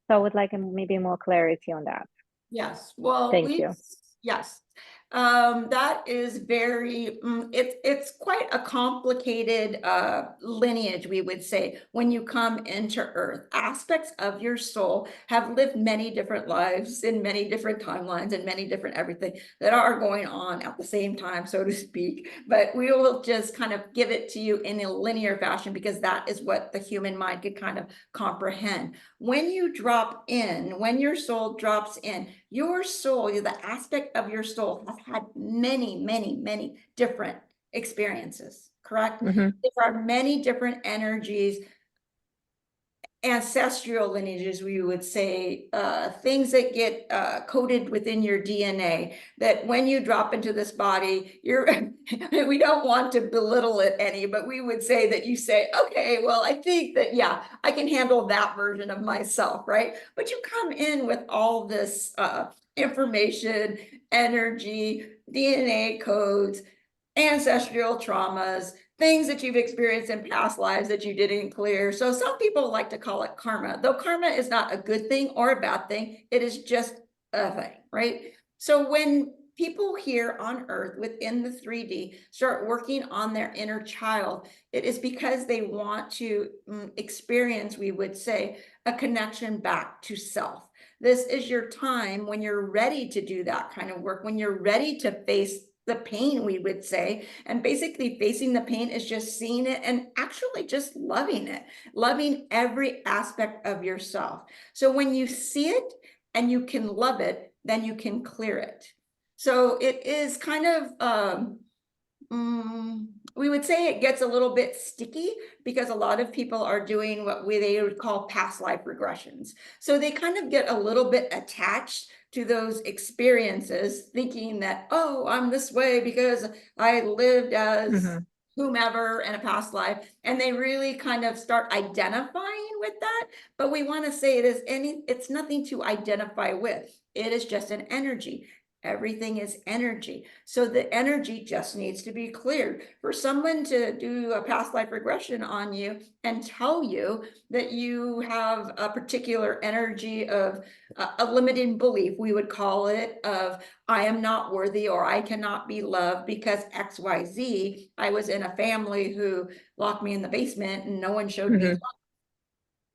So I would like maybe more clarity on that. Yes, well, Thank you. yes. That is very, it's quite a complicated lineage, we would say, when you come into Earth. Aspects of your soul have lived many different lives in many different timelines and many different everything that are going on at the same time, so to speak. But we will just kind of give it to you in a linear fashion because that is what the human mind could kind of comprehend. When you drop in, when your soul drops in, your soul, the aspect of your soul has had many, many, many different experiences, correct? Mhm. There are many different energies, ancestral lineages, we would say, things that get coded within your DNA, that when you drop into this body, we don't want to belittle it any, but we would say that you say, okay, well, I think that, yeah, I can handle that version of myself, right? But you come in with all this information, energy, DNA codes, ancestral traumas, things that you've experienced in past lives that you didn't clear. So some people like to call it karma, though karma is not a good thing or a bad thing. It is just a thing, right? So when people here on Earth within the 3D start working on their inner child, it is because they want to experience, we would say, a connection back to self. This is your time when you're ready to do that kind of work, when you're ready to face the pain, we would say. And basically facing the pain is just seeing it and actually just loving it, loving every aspect of yourself. So when you see it and you can love it, then you can clear it. So it is kind of, we would say it gets a little bit sticky because a lot of people are doing what they would call past life regressions. So they kind of get a little bit attached to those experiences, thinking that, oh, I'm this way because I lived as whomever in a past life, and they really kind of start identifying with that. But we want to say it's nothing to identify with. It is just an energy. Everything is energy. So the energy just needs to be cleared. For someone to do a past life regression on you and tell you that you have a particular energy of a limiting belief, we would call it, of I am not worthy or I cannot be loved because XYZ. I was in a family who locked me in the basement and no one showed me love.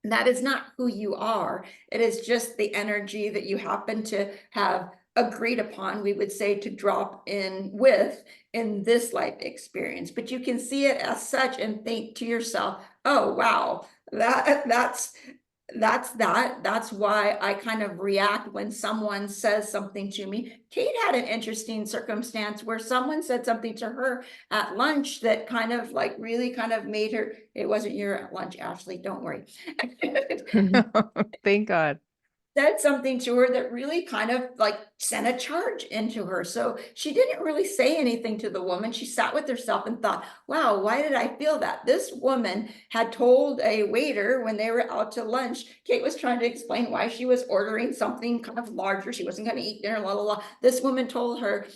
That is not who you are. It is just the energy that you happen to have agreed upon, we would say, to drop in with in this life experience. But you can see it as such and think to yourself, oh, wow, that's why I kind of react when someone says something to me. Kate had an interesting circumstance where someone said something to her at lunch that kind of like really kind of made her, it wasn't your lunch, Ashley, don't worry. Thank God. Said something to her that really kind of like sent a charge into her. So she didn't really say anything to the woman. She sat with herself and thought, wow, why did I feel that? This woman had told a waiter when they were out to lunch, Kate was trying to explain why she was ordering something kind of larger. She wasn't going to eat dinner, la, la, la. This woman told her,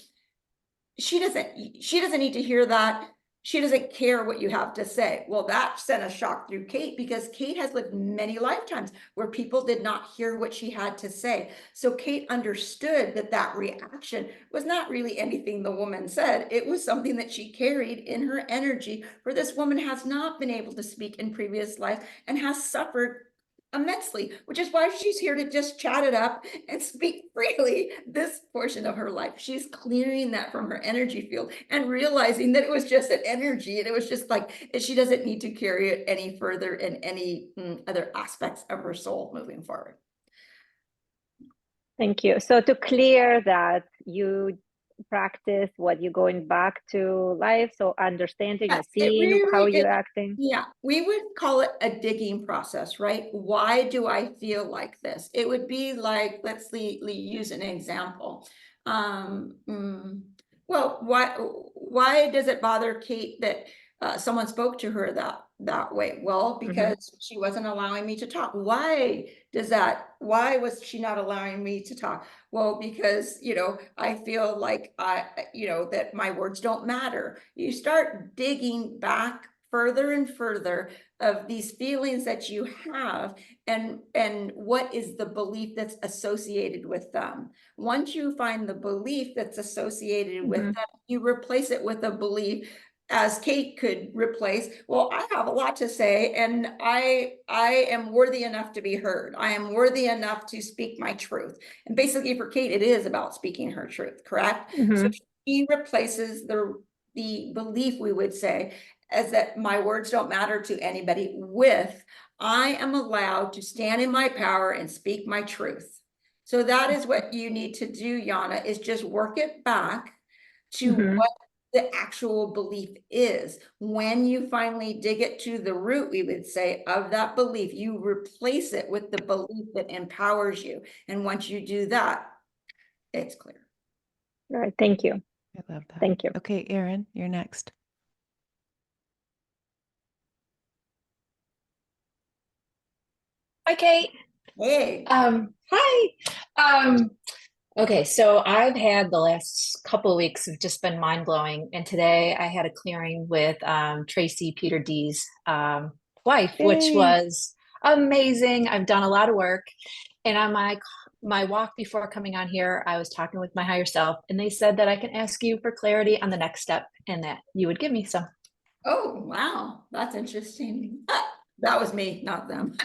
she doesn't need to hear that. She doesn't care what you have to say. Well, that sent a shock through Kate because Kate has lived many lifetimes where people did not hear what she had to say. So Kate understood that that reaction was not really anything the woman said. It was something that she carried in her energy, for this woman has not been able to speak in previous life and has suffered immensely, which is why she's here to just chat it up and speak freely this portion of her life. She's clearing that from her energy field and realizing that it was just an energy, and it was just like she doesn't need to carry it any further in any other aspects of her soul moving forward. Thank you. So to clear that, you practice what you're going back to life, so understanding and seeing how you're acting. Yeah, we would call it a digging process, right? Why do I feel like this? It would be like, let's use an example. Well, why does it bother Kate that someone spoke to her that way? Well, because she wasn't allowing me to talk. Why was she not allowing me to talk? Well, because, I feel like that my words don't matter. You start digging back further and further of these feelings that you have, and what is the belief that's associated with them. Once you find the belief that's associated with them, you replace it with a belief, as Kate could replace, well, I have a lot to say, and I am worthy enough to be heard. I am worthy enough to speak my truth. And basically for Kate, it is about speaking her truth, correct? So she replaces the belief, we would say, as that my words don't matter to anybody, with I am allowed to stand in my power and speak my truth. So that is what you need to do, Yana, is just work it back to what the actual belief is. When you finally dig it to the root, we would say, of that belief, you replace it with the belief that empowers you. And once you do that, it's clear. All right. Thank you. I love that. Thank you. Okay, Erin, you're next. Hi, Kate. Hey. Hi. Okay, so I've had the last couple of weeks have just been mind-blowing. And today I had a clearing with Tracy Peter D's wife, which Yay. was amazing. I've done a lot of work. And on my walk before coming on here, I was talking with my higher self, and they said that I can ask you for clarity on the next step and that you would give me some. Oh, wow. That's interesting. That was me, not them.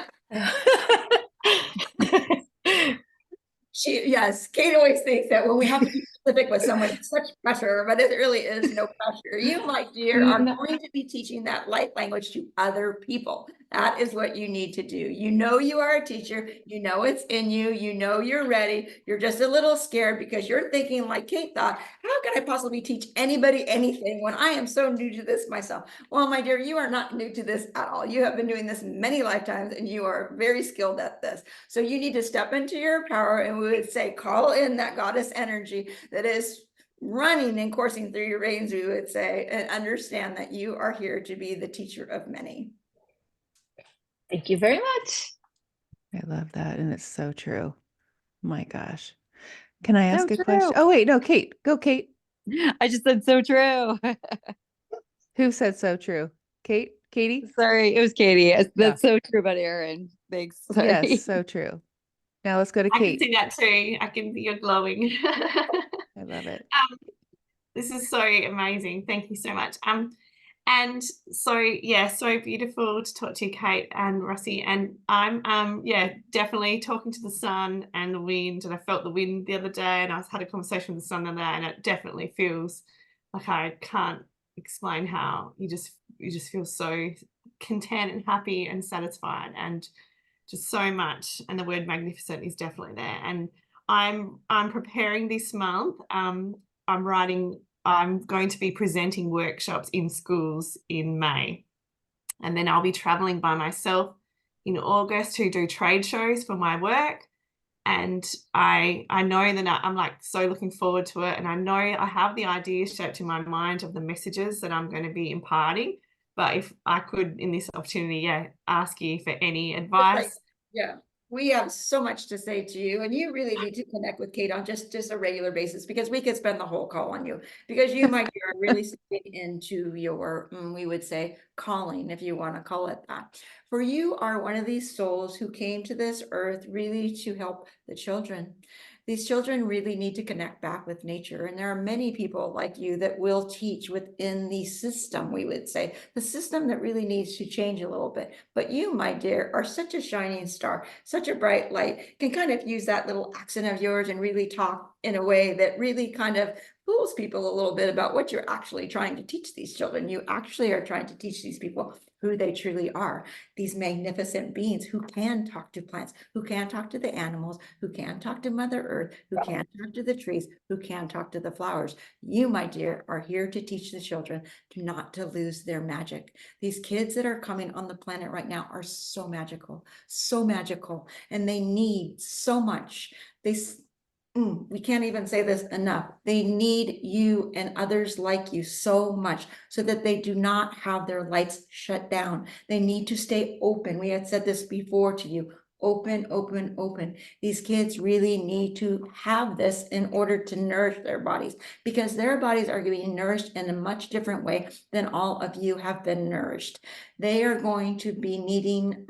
Yes, Kate always thinks that when we have to be specific with someone, it's such pressure, but it really is no pressure. You, my dear, are going to be teaching that light language to other people. That is what you need to do. You know you are a teacher. You know it's in you. You know you're ready. You're just a little scared because you're thinking like Kate thought, how can I possibly teach anybody anything when I am so new to this myself? Well, my dear, you are not new to this at all. You have been doing this many lifetimes and you are very skilled at this. So you need to step into your power, and we would say, call in that goddess energy that is running and coursing through your veins, we would say, and understand that you are here to be the teacher of many. Thank you very much. I love that. And it's so true. My gosh. Can I ask So a question? true. Oh, wait, no, Kate. Go, Kate. I just said so true. Who said so true? Kate? Katie? Sorry, it was Katie. Yes, Yeah. that's so true about Erin. Thanks. Sorry. Yes, so true. Now let's go to I can Kate. see that too. I can see you're glowing. I love it. This is so amazing. Thank you so much. And so yeah, so beautiful to talk to you, Kate and Rossi. And I'm yeah, definitely talking to the sun and the wind. And I felt the wind the other day, and I had a conversation with the sun the other day, and it definitely feels like I can't explain how you just feel so content and happy and satisfied and just so much. And the word magnificent is definitely there. And I'm preparing this month. I'm going to be presenting workshops in schools in May. And then I'll be traveling by myself in August to do trade shows for my work. And I know that I'm like so looking forward to it. And I know I have the ideas shaped in my mind of the messages that I'm going to be imparting. But if I could, in this opportunity, yeah, ask you for any advice. Yeah, we have so much to say to you, and you really need to connect with Kate on just a regular basis, because we could spend the whole call on you, because you, my dear, are really stepping into your, we would say, calling, if you want to call it that. For you are one of these souls who came to this earth really to help the children. These children really need to connect back with nature. And there are many people like you that will teach within the system, we would say, the system that really needs to change a little bit. But you, my dear, are such a shining star, such a bright light, can kind of use that little accent of yours and really talk in a way that really kind of fools people a little bit about what you're actually trying to teach these children. You actually are trying to teach these people who they truly are, these magnificent beings who can talk to plants, who can talk to the animals, who can talk to Mother Earth, who can talk to the trees, who can talk to the flowers. You, my dear, are here to teach the children not to lose their magic. These kids that are coming on the planet right now are so magical, and they need so much. we can't even say this enough. They need you and others like you so much so that they do not have their lights shut down. They need to stay open. We had said this before to you. Open, open, open. These kids really need to have this in order to nourish their bodies, because their bodies are being nourished in a much different way than all of you have been nourished. They are going to be needing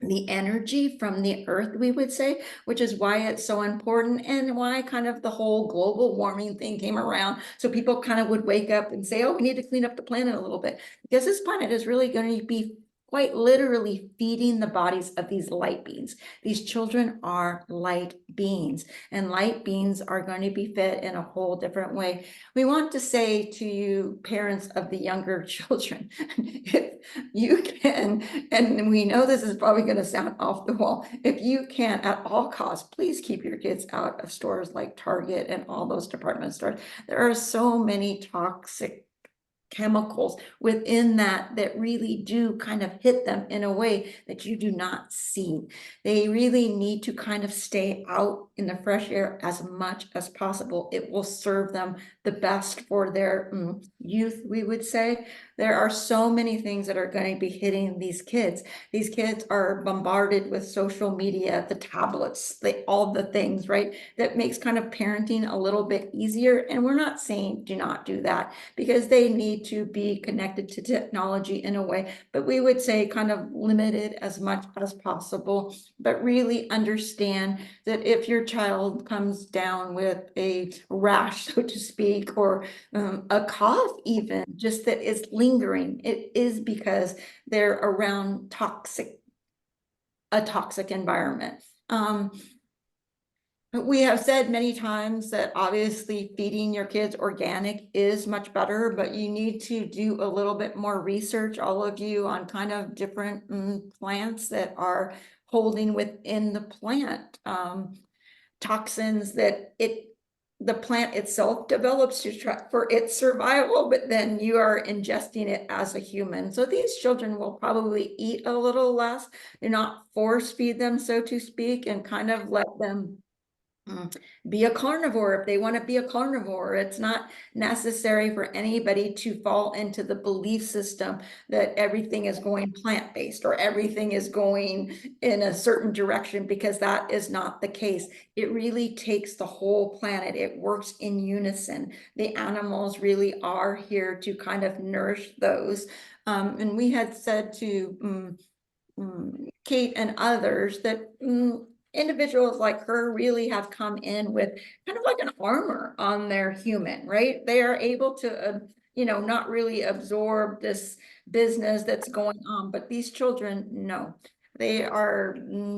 the energy from the earth, we would say, which is why it's so important, and why kind of the whole global warming thing came around. So people kind of would wake up and say, oh, we need to clean up the planet a little bit, because this planet is really going to be quite literally feeding the bodies of these light beings. These children are light beings, and light beings are going to be fed in a whole different way. We want to say to you, parents of the younger children, if you can, and we know this is probably going to sound off the wall, if you can at all costs, please keep your kids out of stores like Target and all those department stores. There are so many toxic chemicals within that really do kind of hit them in a way that you do not see. They really need to kind of stay out in the fresh air as much as possible. It will serve them the best for their youth, we would say. There are so many things that are going to be hitting these kids. These kids are bombarded with social media, the tablets, all the things, right? That makes kind of parenting a little bit easier. And we're not saying do not do that, because they need to be connected to technology in a way, but we would say kind of limited as much as possible. But really understand that if your child comes down with a rash, so to speak, or a cough even, just that is lingering, it is because they're around a toxic environment. We have said many times that obviously feeding your kids organic is much better, but you need to do a little bit more research, all of you, on kind of different plants that are holding within the plant toxins that the plant itself develops to try for its survival, but then you are ingesting it as a human. So these children will probably eat a little less. Do not force feed them, so to speak, and kind of let them be a carnivore if they want to be a carnivore. It's not necessary for anybody to fall into the belief system that everything is going plant-based or everything is going in a certain direction, because that is not the case. It really takes the whole planet. It works in unison. The animals really are here to kind of nourish those. And we had said to Kate and others that individuals like her really have come in with kind of like an armor on their human, right? They are able to, not really absorb this business that's going on, but these children, no. They are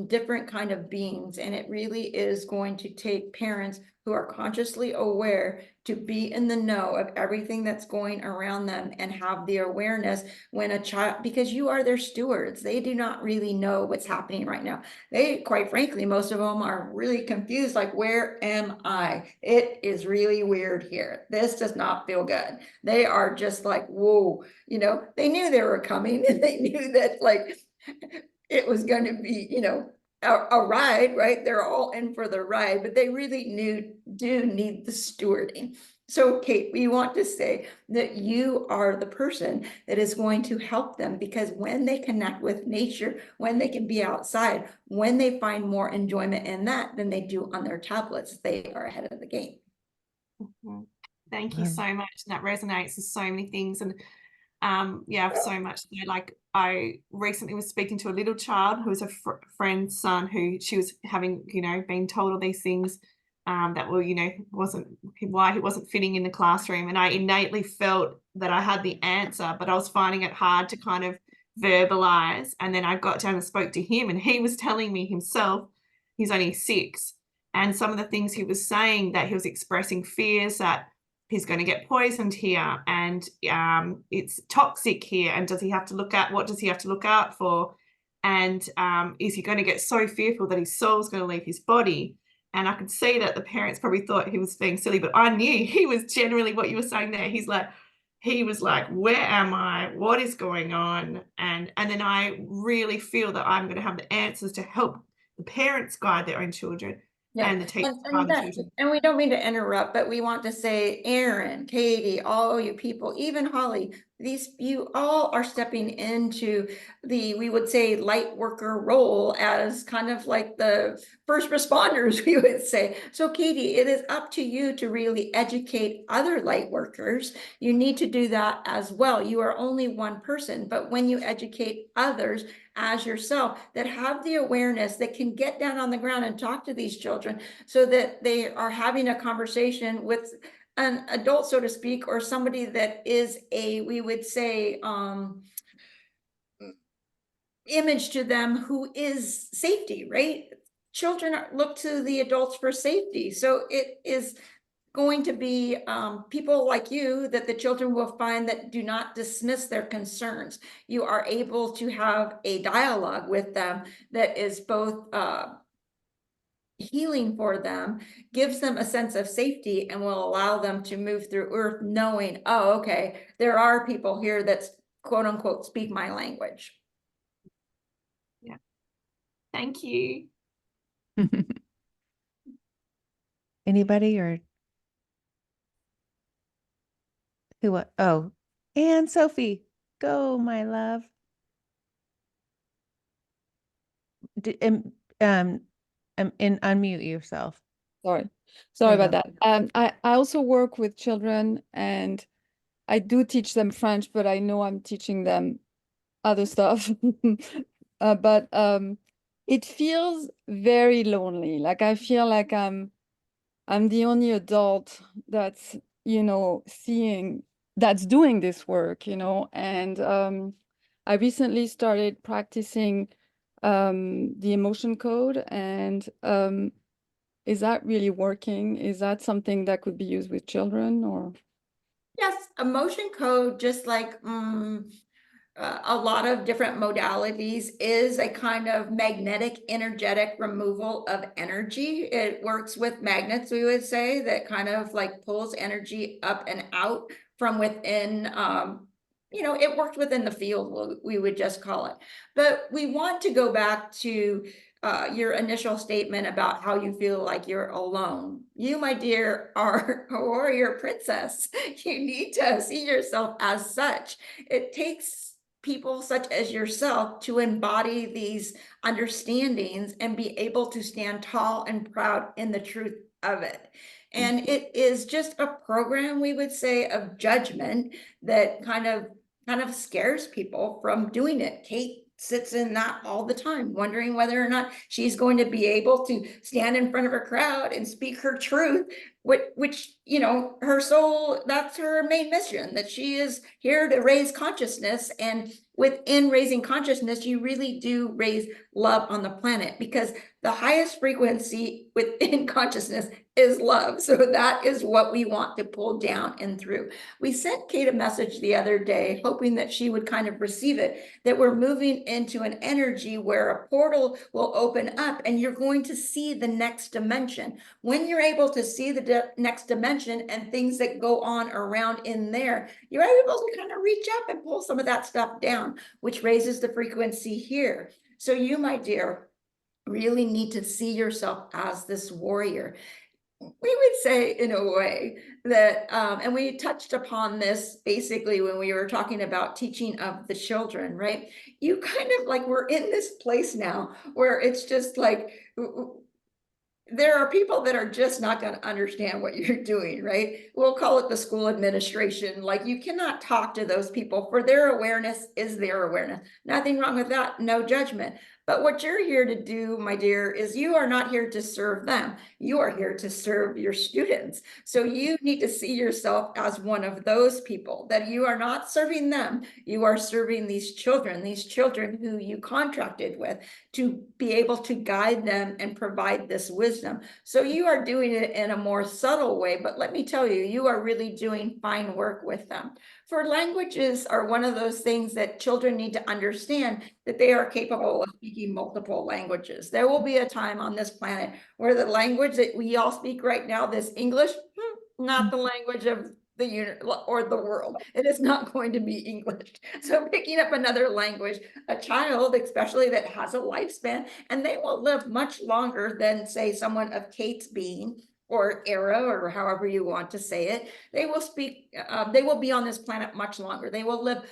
different kind of beings, and it really is going to take parents who are consciously aware to be in the know of everything that's going around them and have the awareness when a child, because you are their stewards. They do not really know what's happening right now. They, quite frankly, most of them are really confused, like, where am I? It is really weird here. This does not feel good. They are just like, whoa, they knew they were coming, and they knew that like it was going to be, a ride, right? They're all in for the ride, but they really do need the stewarding. So Kate, we want to say that you are the person that is going to help them, because when they connect with nature, when they can be outside, when they find more enjoyment in that than they do on their tablets, they are ahead of the game. Thank you so much. That resonates with so many things. And yeah, so much. Like, I recently was speaking to a little child who was a friend's son, who she was having, being told all these things that were, wasn't why he wasn't fitting in the classroom. And I innately felt that I had the answer, but I was finding it hard to kind of verbalize. And then I got down and spoke to him, and he was telling me himself, he's only 6. And some of the things he was saying, that he was expressing fears that he's going to get poisoned here, and it's toxic here, and what does he have to look out for, and is he going to get so fearful that his soul's going to leave his body? And I could see that the parents probably thought he was being silly, but I knew he was generally what you were saying there. He was like, where am I? What is going on? And then I really feel that I'm going to have the answers to help the parents guide their own children, Yeah, and the teacher and yes, and we don't mean to interrupt, but we want to say, Aaron, Katie, all you people, even Holly, you all are stepping into we would say, light worker role as kind of like the first responders, we would say. So Katie, it is up to you to really educate other light workers. You need to do that as well. You are only one person, but when you educate others as yourself that have the awareness, that can get down on the ground and talk to these children so that they are having a conversation with an adult, so to speak, or somebody that is we would say, image to them who is safety, right? Children look to the adults for safety. So it is going to be people like you that the children will find that do not dismiss their concerns. You are able to have a dialogue with them that is both healing for them, gives them a sense of safety, and will allow them to move through earth knowing, oh, okay, there are people here that quote unquote speak my language. Yeah. Thank you. Anybody or who? Oh, and Sophie, go, my love. Unmute yourself. Sorry There you about that. I also work with children, and I do teach them French, but I know I'm teaching them other stuff. But it feels very lonely. Like I feel like I'm the only adult that's, that's doing this work, and I recently started practicing the emotion code, and is that really working? Is that something that could be used with children, or? Yes, emotion code, just like a lot of different modalities, is a kind of magnetic energetic removal of energy. It works with magnets, we would say, that kind of like pulls energy up and out from within. It worked within the field, we would just call it. But we want to go back to your initial statement about how you feel like you're alone. You, my dear, are a warrior princess. You need to see yourself as such. It takes people such as yourself to embody these understandings and be able to stand tall and proud in the truth of it. And it is just a program, we would say, of judgment that kind of scares people from doing it. Kate sits in that all the time, wondering whether or not she's going to be able to stand in front of a crowd and speak her truth, which her soul, that's her main mission, that she is here to raise consciousness. And within raising consciousness, you really do raise love on the planet, because the highest frequency within consciousness is love. So that is what we want to pull down and through. We sent Kate a message the other day, hoping that she would kind of receive it, that we're moving into an energy where a portal will open up and you're going to see the next dimension. When you're able to see the next dimension and things that go on around in there, you're able to kind of reach up and pull some of that stuff down, which raises the frequency here. So you, my dear, really need to see yourself as this warrior. We would say, in a way, that and we touched upon this basically when we were talking about teaching of the children, right? You kind of like, we're in this place now where it's just like, there are people that are just not going to understand what you're doing, right? We'll call it the school administration. Like, you cannot talk to those people, for their awareness is their awareness. Nothing wrong with that, no judgment. But what you're here to do, my dear, is you are not here to serve them. You are here to serve your students. So you need to see yourself as one of those people, that you are not serving them. You are serving these children who you contracted with to be able to guide them and provide this wisdom. So you are doing it in a more subtle way, but let me tell you, you are really doing fine work with them. For languages are one of those things that children need to understand, that they are capable of speaking multiple languages. There will be a time on this planet where the language that we all speak right now, this English, not the language of the unit or the world. It is not going to be English. So picking up another language, a child, especially that has a lifespan, and they will live much longer than, say, someone of Kate's being or era, or however you want to say it. They will speak, they will be on this planet much longer. They will live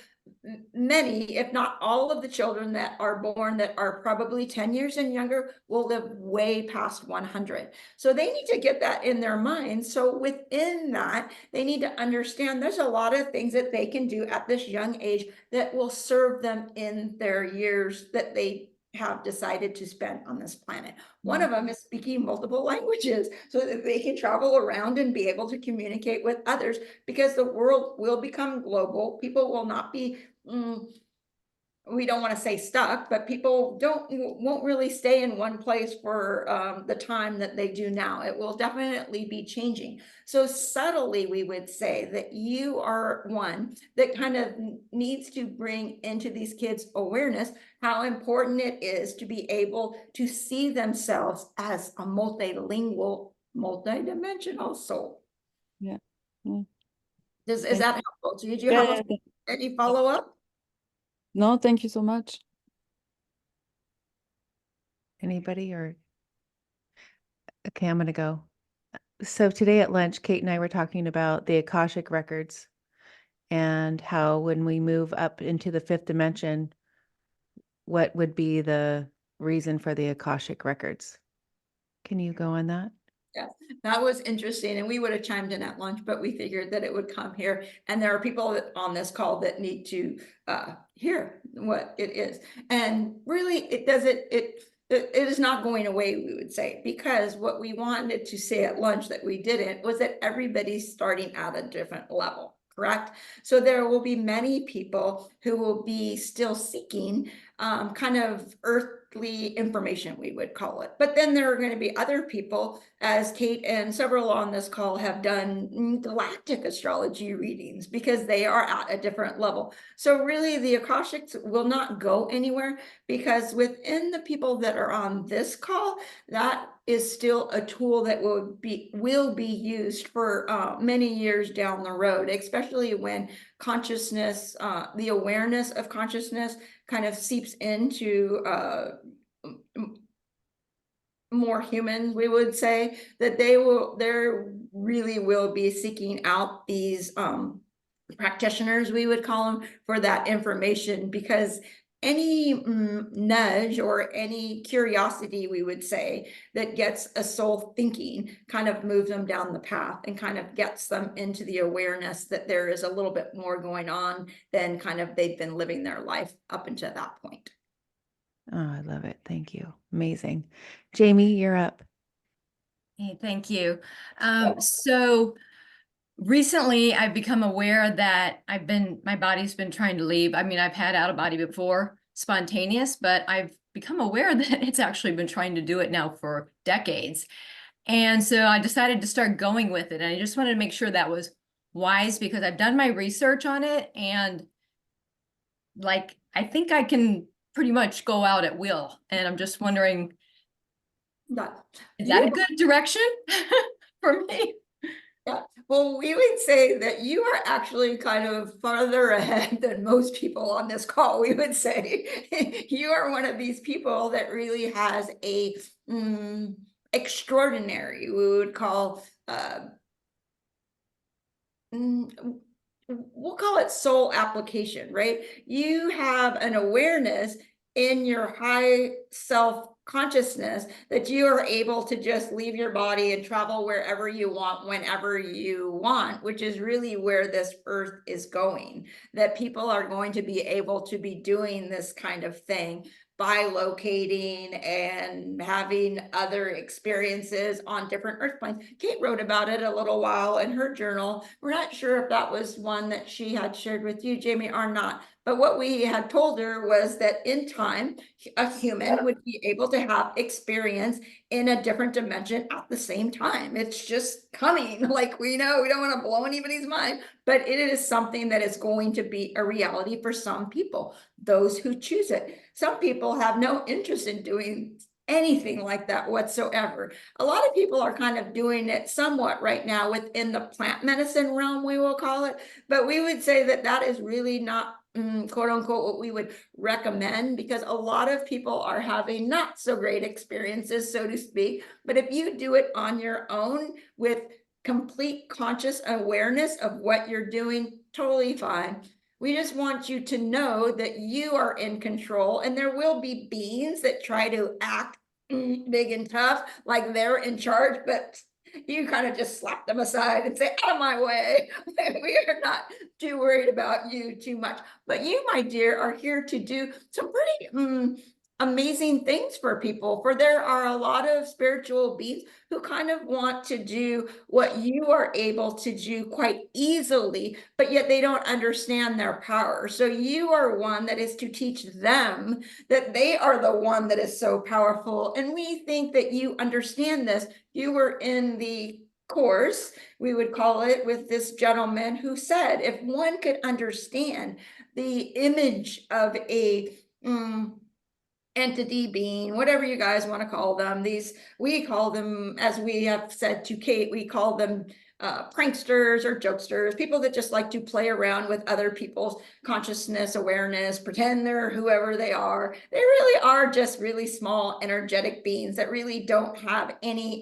many, if not all of the children that are born that are probably 10 years and younger will live way past 100. So they need to get that in their minds. So within that, they need to understand there's a lot of things that they can do at this young age that will serve them in their years that they have decided to spend on this planet. One of them is speaking multiple languages so that they can travel around and be able to communicate with others, because the world will become global. People will not be, we don't want to say stuck, but people won't really stay in one place for the time that they do now. It will definitely be changing. So subtly, we would say that you are one that kind of needs to bring into these kids awareness how important it is to be able to see themselves as a multilingual, multidimensional soul. Yeah. Is that helpful? Did you have any follow-up? No, thank you so much. Anybody or? Okay, I'm going to go. So today at lunch, Kate and I were talking about the Akashic records and how when we move up into the fifth dimension, what would be the reason for the Akashic records? Can you go on that? Yeah, that was interesting. And we would have chimed in at lunch, but we figured that it would come here. And there are people on this call that need to hear what it is. And really, it is not going away, we would say, because what we wanted to say at lunch that we didn't was that everybody's starting at a different level. Correct. So there will be many people who will be still seeking kind of earthly information, we would call it. But then there are going to be other people, as Kate and several on this call have done, galactic astrology readings, because they are at a different level. So really the Akashics will not go anywhere, because within the people that are on this call, that is still a tool that will be used for many years down the road, especially when consciousness, the awareness of consciousness kind of seeps into more humans. We would say that they really will be seeking out these practitioners, we would call them, for that information, because any nudge or any curiosity, we would say, that gets a soul thinking kind of moves them down the path and kind of gets them into the awareness that there is a little bit more going on than kind of they've been living their life up until that point. Oh, I love it. Thank you. Amazing. Jamie, you're up. Hey, thank you. So recently I've become aware that my body's been trying to leave. I mean, I've had out of body before, spontaneous, but I've become aware that it's actually been trying to do it now for decades. And so I decided to start going with it. And I just wanted to make sure that was wise, because I've done my research on it, and like, I think I can pretty much go out at will. And I'm just wondering, is that a good direction for me? Yeah, well, we would say that you are actually kind of farther ahead than most people on this call. We would say you are one of these people that really has a extraordinary, we would call, we'll call it soul application, right? You have an awareness in your high self consciousness that you are able to just leave your body and travel wherever you want, whenever you want, which is really where this earth is going. That people are going to be able to be doing this kind of thing by locating and having other experiences on different earth planes. Kate wrote about it a little while in her journal. We're not sure if that was one that she had shared with you, Jamie, or not. But what we had told her was that in time, a human would be able to have experience in a different dimension at the same time. It's just coming. Like, we know we don't want to blow anybody's mind, but it is something that is going to be a reality for some people, those who choose it. Some people have no interest in doing anything like that whatsoever. A lot of people are kind of doing it somewhat right now within the plant medicine realm, we will call it, but we would say that that is really not quote unquote what we would recommend, because a lot of people are having not so great experiences, so to speak. But if you do it on your own with complete conscious awareness of what you're doing, totally fine. We just want you to know that you are in control, and there will be beings that try to act big and tough, like they're in charge, but you kind of just slap them aside and say, out of my way. We are not too worried about you too much. But you, my dear, are here to do some pretty amazing things for people. For there are a lot of spiritual beings who kind of want to do what you are able to do quite easily, but yet they don't understand their power. So you are one that is to teach them that they are the one that is so powerful. And we think that you understand this. You were in the course, we would call it, with this gentleman who said, if one could understand the image of a entity, being, whatever you guys want to call them, these, we call them, as we have said to Kate, we call them pranksters or jokesters, people that just like to play around with other people's consciousness, awareness, pretend they're whoever they are. They really are just really small energetic beings that really don't have any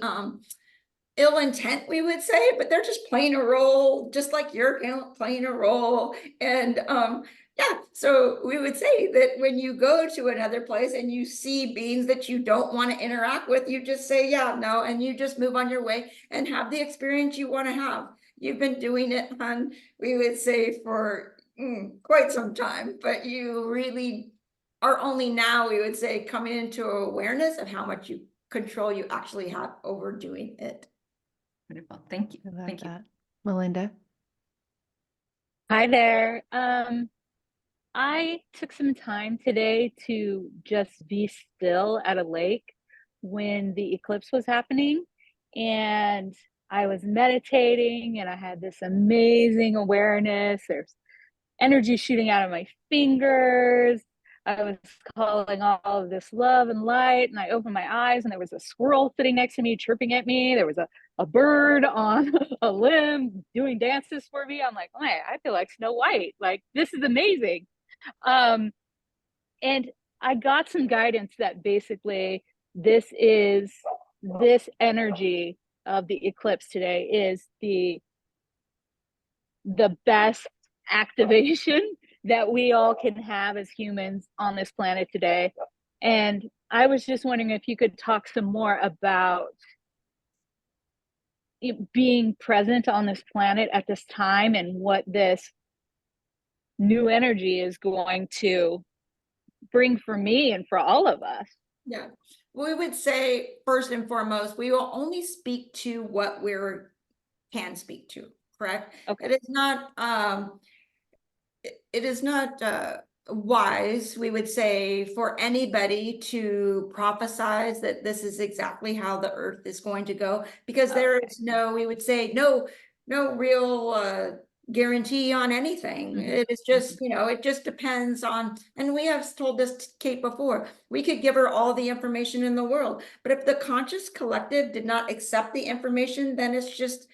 ill intent, we would say, but they're just playing a role, just like you're playing a role. And yeah, so we would say that when you go to another place and you see beings that you don't want to interact with, you just say, yeah, no, and you just move on your way and have the experience you want to have. You've been doing it, hon, we would say, for quite some time, but you really are only now, we would say, coming into awareness of how much control you actually have over doing it. Wonderful. Thank you. I love Thank you. that. Melinda? Hi there. I took some time today to just be still at a lake when the eclipse was happening, and I was meditating and I had this amazing awareness. There's energy shooting out of my fingers. I was calling all of this love and light, and I opened my eyes and there was a squirrel sitting next to me chirping at me. There was a bird on a limb doing dances for me. I'm like, oh, I feel like Snow White. Like, this is amazing. And I got some guidance that basically this energy of the eclipse today is the best activation that we all can have as humans on this planet today. And I was just wondering if you could talk some more about being present on this planet at this time and what this new energy is going to bring for me and for all of us. Yeah, we would say first and foremost, we will only speak to what we can speak to, correct? Okay. It is not wise, we would say, for anybody to prophesize that this is exactly how the earth is going to go, because there is no, we would say, no real guarantee on anything. It is just, it just depends on, and we have told this to Kate before, we could give her all the information in the world, but if the conscious collective did not accept the information, then it's just,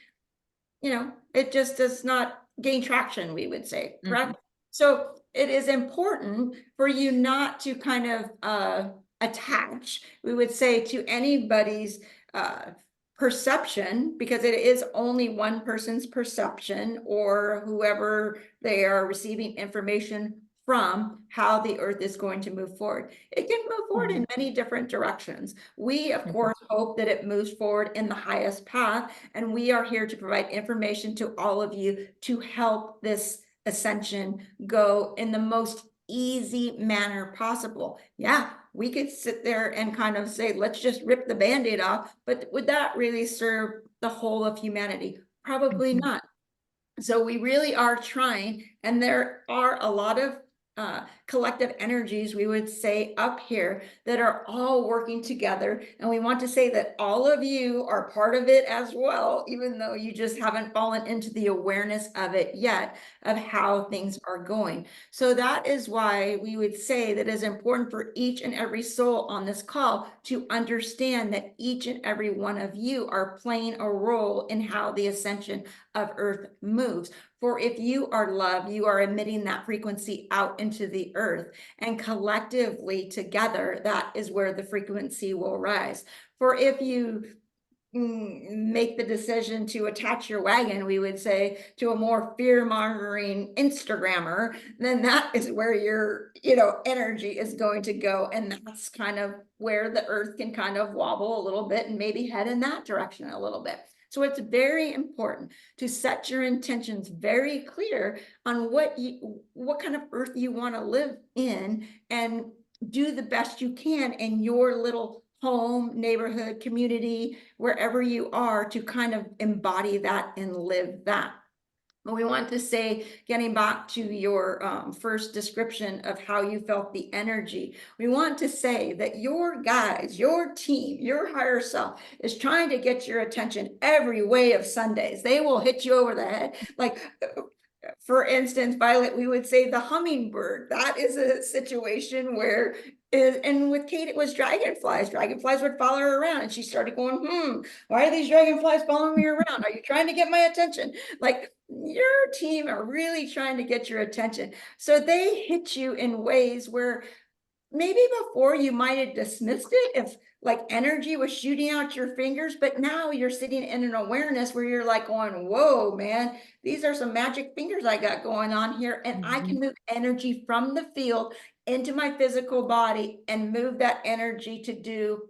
it just does not gain traction, we would say, correct? So it is important for you not to kind of attach, we would say, to anybody's perception, because it is only one person's perception, or whoever they are receiving information from, how the earth is going to move forward. It can move forward in many different directions. We, of course, hope that it moves forward in the highest path, and we are here to provide information to all of you to help this ascension go in the most easy manner possible. Yeah, we could sit there and kind of say, let's just rip the Band-Aid off, but would that really serve the whole of humanity? Probably not. So we really are trying, and there are a lot of collective energies, we would say up here, that are all working together. And we want to say that all of you are part of it as well, even though you just haven't fallen into the awareness of it yet, of how things are going. So that is why we would say that it's important for each and every soul on this call to understand that each and every one of you are playing a role in how the ascension of Earth moves. For if you are love, you are emitting that frequency out into the earth, and collectively together, that is where the frequency will rise. For if you make the decision to attach your wagon, we would say, to a more fear-mongering Instagrammer, then that is where your, energy is going to go. And that's kind of where the earth can kind of wobble a little bit and maybe head in that direction a little bit. So it's very important to set your intentions very clear on what kind of earth you want to live in, and do the best you can in your little home, neighborhood, community, wherever you are, to kind of embody that and live that. But we want to say, getting back to your first description of how you felt the energy, we want to say that your guides, your team, your higher self is trying to get your attention every way of Sundays. They will hit you over the head. Like, for instance, Violet, we would say the hummingbird. That is a situation where, and with Kate, it was dragonflies. Dragonflies would follow her around, and she started going, why are these dragonflies following me around? Are you trying to get my attention? Like, your team are really trying to get your attention. So they hit you in ways where maybe before you might have dismissed it if like energy was shooting out your fingers, but now you're sitting in an awareness where you're like going, whoa, man, these are some magic fingers I got going on here. And I can move energy from the field into my physical body and move that energy to do,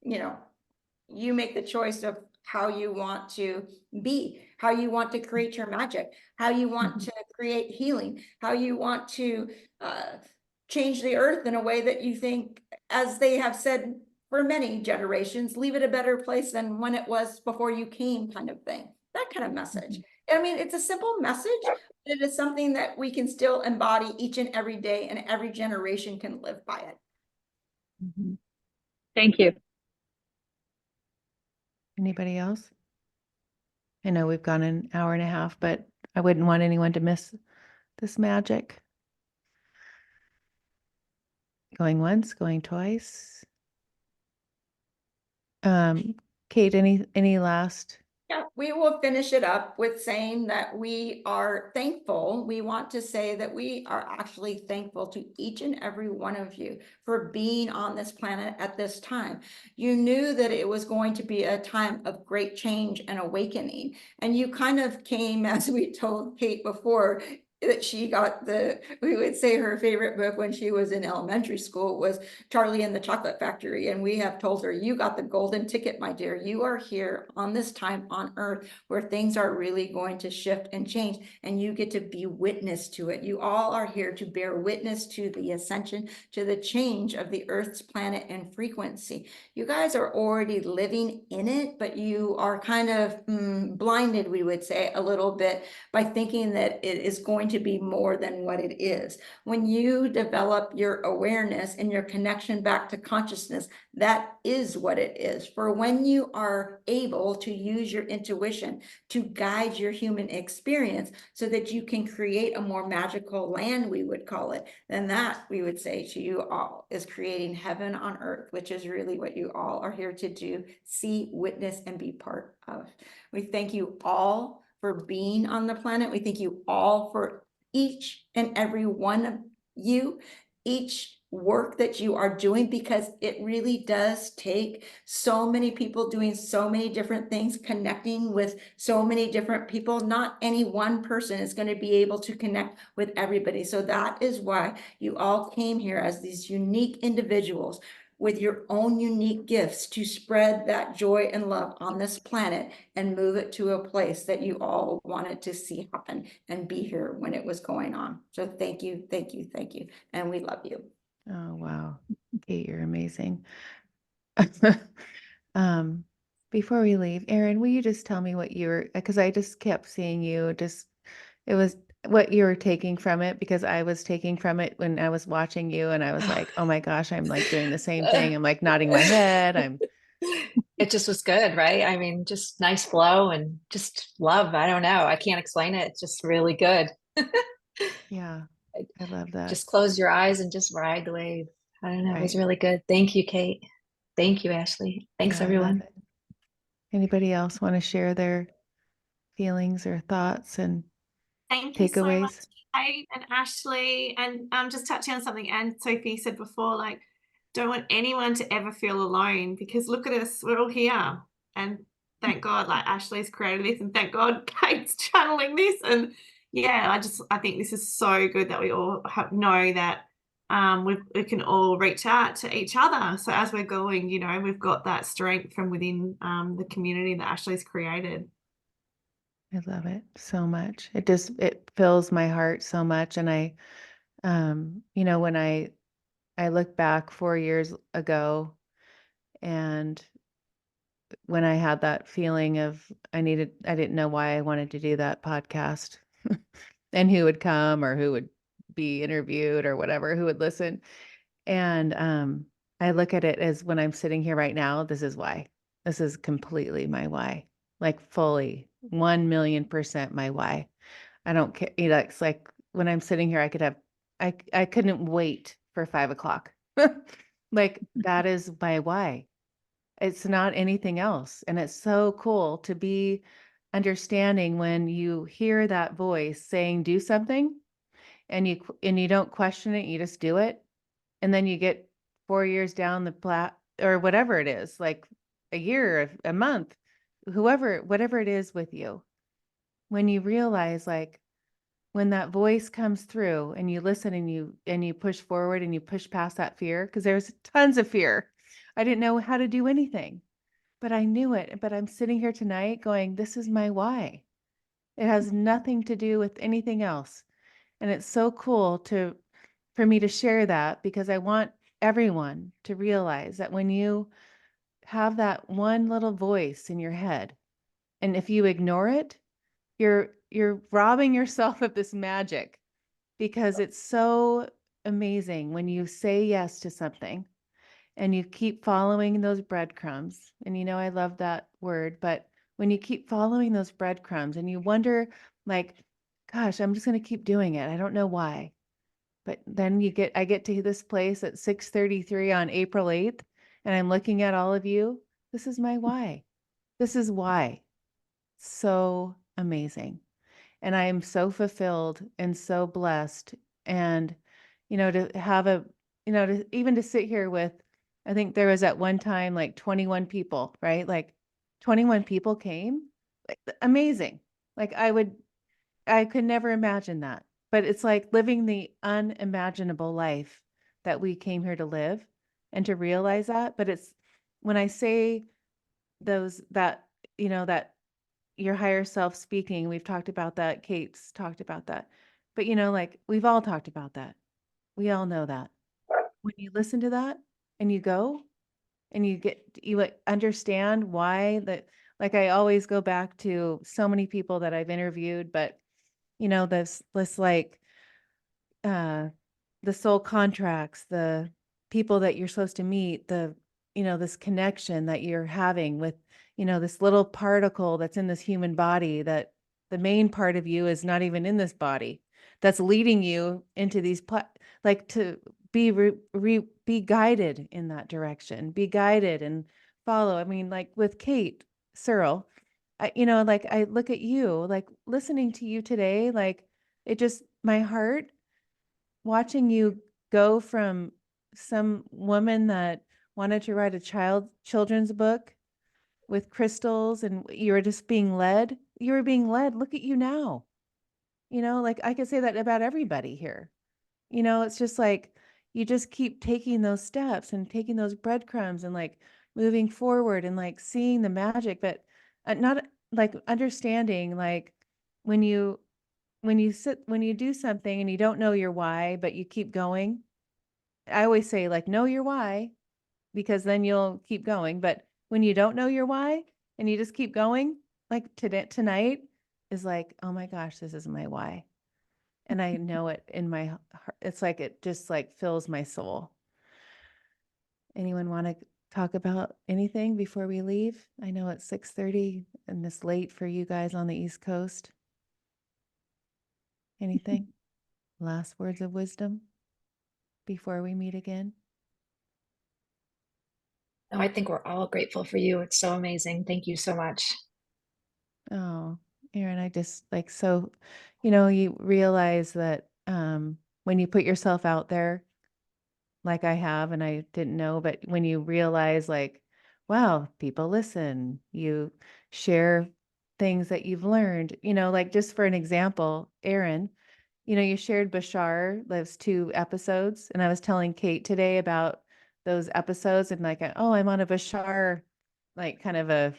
you make the choice of how you want to be, how you want to create your magic, how you want to create healing, how you want to change the earth in a way that you think, as they have said for many generations, leave it a better place than when it was before you came, kind of thing. That kind of message. I mean, it's a simple message, but it is something that we can still embody each and every day, and every generation can live by it. Thank you. Anybody else? I know we've gone an hour and a half, but I wouldn't want anyone to miss this magic. Going once, going twice. Kate, any last? Yeah, we will finish it up with saying that we are thankful. We want to say that we are actually thankful to each and every one of you for being on this planet at this time. You knew that it was going to be a time of great change and awakening. And you kind of came, as we told Kate before, that she got we would say her favorite book when she was in elementary school was Charlie and the Chocolate Factory. And we have told her, you got the golden ticket, my dear. You are here on this time on earth where things are really going to shift and change, and you get to be witness to it. You all are here to bear witness to the ascension, to the change of the earth's planet and frequency. You guys are already living in it, but you are kind of blinded, we would say, a little bit by thinking that it is going to be more than what it is. When you develop your awareness and your connection back to consciousness, that is what it is. For when you are able to use your intuition to guide your human experience so that you can create a more magical land, we would call it, then that, we would say to you all, is creating heaven on earth, which is really what you all are here to do, see, witness, and be part of. We thank you all for being on the planet. We thank you all for each and every one of you, each work that you are doing, because it really does take so many people doing so many different things, connecting with so many different people. Not any one person is going to be able to connect with everybody. So that is why you all came here as these unique individuals with your own unique gifts to spread that joy and love on this planet and move it to a place that you all wanted to see happen and be here when it was going on. So thank you, thank you, thank you. And we love you. Oh, wow. Kate, you're amazing. Before we leave, Erin, will you just tell me what you were, because I just kept seeing you, it was what you were taking from it, because I was taking from it when I was watching you, and I was like, oh my gosh, I'm like doing the same thing. I'm like nodding my head. It just was good, right? I mean, just nice flow and just love. I don't know. I can't explain it. It's just really good. Yeah, I love that. Just close your eyes and just ride the wave. I don't know. It was Right. really good. Thank you, Kate. Thank you, Ashley. Thanks, Yeah, I love everyone. it. Anybody else want to share their feelings or thoughts and Thank you so much, takeaways? Kate and Ashley. And just touching on something Anne Sophie said before, like, don't want anyone to ever feel alone, because look at us, we're all here. And thank God, like, Ashley's created this, and thank God Kate's channeling this. And yeah, I think this is so good that we all know that we can all reach out to each other. So as we're going, you know, we've got that strength from within the community that Ashley's created. I love it so much. It fills my heart so much. And you know, when I look back 4 years ago, and when I had that feeling of I didn't know why I wanted to do that podcast and who would come or who would be interviewed or whatever, who would listen. And I look at it as when I'm sitting here right now, this is why. This is completely my why. Like fully 1,000,000% my why. I don't care. You know, it's like when I'm sitting here, I couldn't wait for 5 o'clock. Like that is my why. It's not anything else. And it's so cool to be understanding when you hear that voice saying, do something, and you don't question it, you just do it. And then you get 4 years down the plat or whatever it is, like a year, a month, whatever it is with you, when you realize, like, when that voice comes through and you listen and you push forward and you push past that fear, because there's tons of fear. I didn't know how to do anything, but I knew it. But I'm sitting here tonight going, this is my why. It has nothing to do with anything else. And it's so cool for me to share that, because I want everyone to realize that when you have that one little voice in your head, and if you ignore it, you're robbing yourself of this magic, because it's so amazing when you say yes to something and you keep following those breadcrumbs. And you know, I love that word, but when you keep following those breadcrumbs and you wonder, like, gosh, I'm just going to keep doing it. I don't know why. But then I get to this place at 6:33 on April 8th, and I'm looking at all of you. This is my why. This is why. So amazing. And I am so fulfilled and so blessed. And, you know, to have even to sit here with, I think there was at one time like 21 people, right? Like 21 people came. Amazing. Like I could never imagine that. But it's like living the unimaginable life that we came here to live, and to realize that. But it's when I say that, you know, that your higher self speaking, we've talked about that. Kate's talked about that. But, you know, like we've all talked about that. We all know that. When you listen to that and you go and you like understand why that, like I always go back to so many people that I've interviewed, but you know, this like uh the soul contracts, the people that you're supposed to meet, you know, this connection that you're having with, you know, this little particle that's in this human body, that the main part of you is not even in this body, that's leading you into these like to be guided in that direction, be guided and follow. I mean, like with Kate Searle, you know, like I look at you, like listening to you today, like it just, my heart, watching you go from some woman that wanted to write a children's book with crystals, and you were just being led. You were being led. Look at you now. You know, like I could say that about everybody here. You know, it's just like you just keep taking those steps and taking those breadcrumbs and like moving forward and like seeing the magic, but not like understanding, like when you when you do something and you don't know your why, but you keep going. I always say, like, know your why, because then you'll keep going. But when you don't know your why and you just keep going, like tonight is like, oh my gosh, this is my why. And I know it in my heart. It's like, it just like fills my soul. Anyone want to talk about anything before we leave? I know it's 6:30 and it's late for you guys on the East Coast. Anything? Last words of wisdom before we meet again? No, I think we're all grateful for you. It's so amazing. Thank you so much. Oh, Erin, I just like, so, you realize that when you put yourself out there, like I have, and I didn't know, but when you realize like, wow, people listen, you share things that you've learned, like just for an example, Erin, you shared Bashar, those 2 episodes, and I was telling Kate today about those episodes and like, oh, I'm on a Bashar, like kind of a,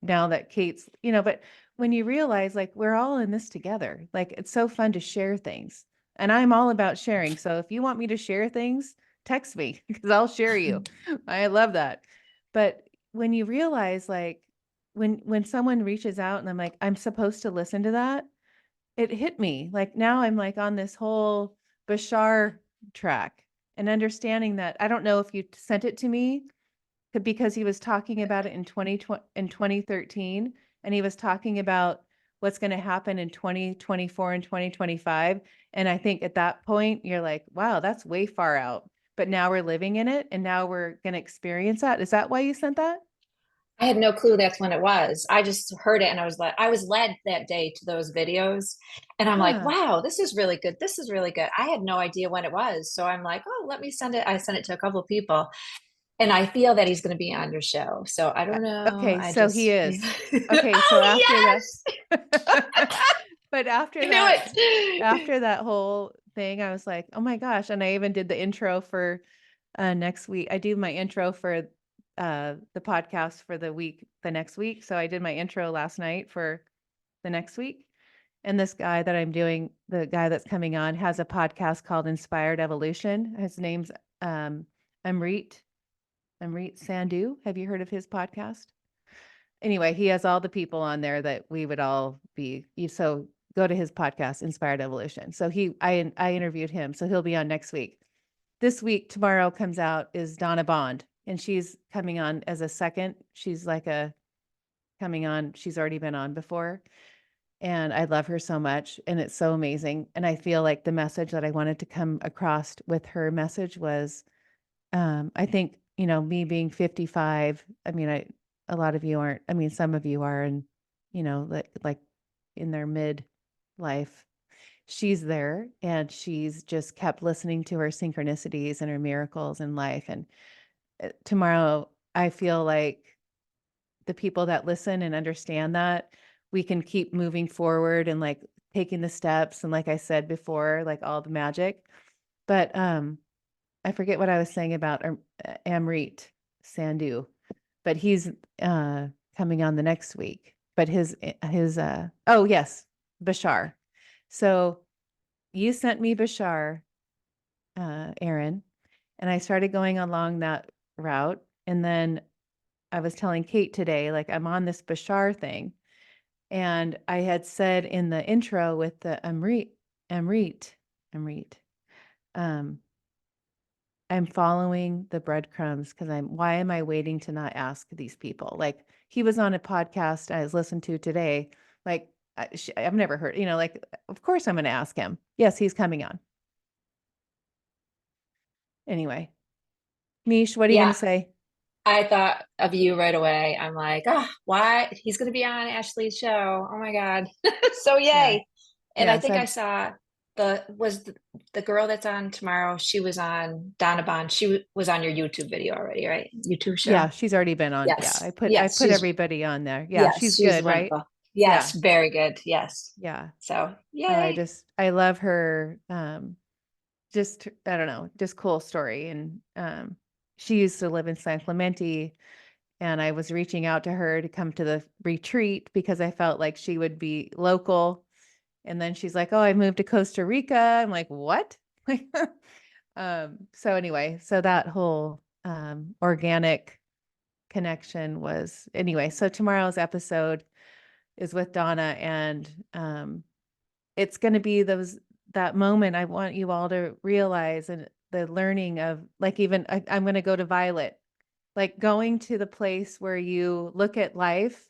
now that Kate's, but when you realize like we're all in this together, like it's so fun to share things. And I'm all about sharing. So if you want me to share things, text me because I'll share you. I love that. But when you realize like when someone reaches out and I'm like, I'm supposed to listen to that, it hit me. Like now I'm like on this whole Bashar track and understanding that I don't know if you sent it to me because he was talking about it in 2013 and he was talking about what's going to happen in 2024 and 2025. And I think at that point you're like, wow, that's way far out. But now we're living in it and now we're going to experience that. Is that why you sent that? I had no clue that's when it was. I just heard it and I was led that day to those videos and I'm like, Huh. wow, this is really good. This is really good. I had no idea when it was. So I'm like, oh, let me send it. I sent it to a couple of people and I feel that he's going to be on your show. So I don't know. Okay, I so just, he is. Okay, so oh, after yes! that, but I knew it. after that whole thing, I was like, oh my gosh. And I even did the intro for next week. I do my intro for the podcast for the next week. So I did my intro last night for the next week. And this guy that I'm doing, the guy that's coming on, has a podcast called Inspired Evolution. His name's Amrit Sandhu. Have you heard of his podcast? Anyway, he has all the people on there that we would all be. So go to his podcast, Inspired Evolution. So I interviewed him. So he'll be on next week. This week, tomorrow comes out is Donna Bond, and she's coming on as a second. She's like coming on. She's already been on before. And I love her so much. And it's so amazing. And I feel like the message that I wanted to come across with her message was, I think, me being 55, I mean, a lot of you aren't, I mean, some of you are, and, like in their mid life, she's there and she's just kept listening to her synchronicities and her miracles in life. And tomorrow, I feel like the people that listen and understand that we can keep moving forward and like taking the steps. And like I said before, like all the magic, but, I forget what I was saying about Amrit Sandhu, but he's coming on the next week. But his oh yes, Bashar. So you sent me Bashar, Aaron, and I started going along that route. And then I was telling Kate today, like I'm on this Bashar thing. And I had said in the intro with the Amrit, um, I'm following the breadcrumbs because why am I waiting to not ask these people? Like he was on a podcast I was listening to today. Like I've never heard, like, of course I'm going to ask him. Yes, he's coming on. Anyway, Mish, what are you going Yeah, to say? I thought of you right away. I'm like, oh, why? He's going to be on Ashley's show. Oh my God. So Yeah. yay. And I Yeah. think I saw the girl that's on tomorrow. She was on Donna Bond. She was on your YouTube video already, right? YouTube show. Yeah, she's already been on. Yeah, Yes. I Yes. put everybody on there. Yeah, Yes, she's she's good, right? wonderful. Yes, very good. Yes. Yeah. So Oh, yay. I love her. Just, I don't know, just cool story. And she used to live in San Clemente, and I was reaching out to her to come to the retreat because I felt like she would be local. And then she's like, oh, I moved to Costa Rica. I'm like, what? So anyway, so that whole organic connection was anyway. So tomorrow's episode is with Donna, and it's going to be that moment, I want you all to realize, and the learning of, like, even I'm going to go to Violet, like going to the place where you look at life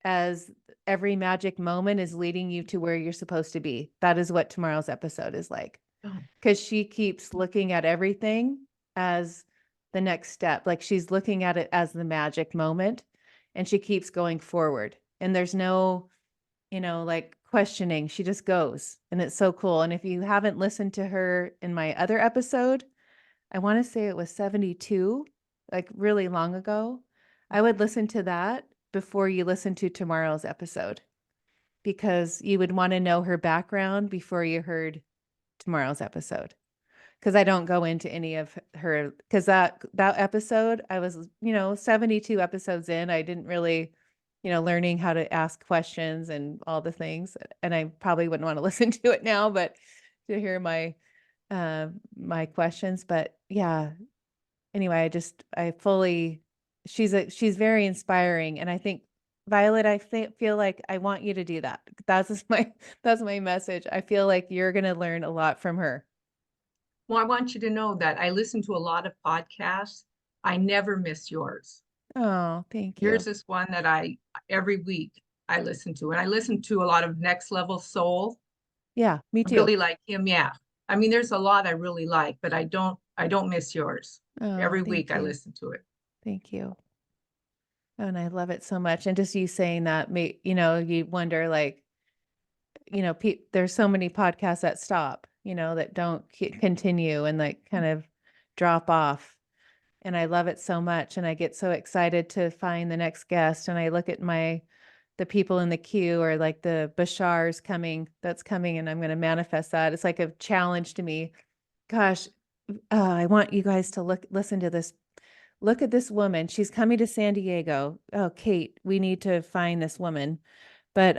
as every magic moment is leading you to where you're supposed to be. That is what tomorrow's episode is like. Oh. Because she keeps looking at everything as the next step. Like she's looking at it as the magic moment, and she keeps going forward. And there's no, like questioning. She just goes, and it's so cool. And if you haven't listened to her in my other episode, I want to say it was 72, like really long ago. I would listen to that before you listen to tomorrow's episode, because you would want to know her background before you heard tomorrow's episode. Because I don't go into any of her, because that episode, I was, 72 episodes in, I didn't really, learning how to ask questions and all the things. And I probably wouldn't want to listen to it now, but to hear my questions. But yeah, anyway, she's very inspiring. And I think, Violet, I feel like I want you to do that. That's my message. I feel like you're going to learn a lot from her. Well, I want you to know that I listen to a lot of podcasts. I never miss yours. Oh, thank you. Yours is one that every week I listen to, and I listen to a lot of Next Level Soul. Yeah, me I too. really like him. Yeah. I mean, there's a lot I really like, but I don't miss yours. Oh, Every thank week I you. listen to it. Thank you. And I love it so much. And just you saying that, you wonder, like, there's so many podcasts that stop, that don't continue and like kind of drop off. And I love it so much. And I get so excited to find the next guest. And I look at the people in the queue, or like the Bashar's that's coming, and I'm going to manifest that. It's like a challenge to me. Gosh, I want you guys to listen to this. Look at this woman. She's coming to San Diego. Oh, Kate, we need to find this woman. But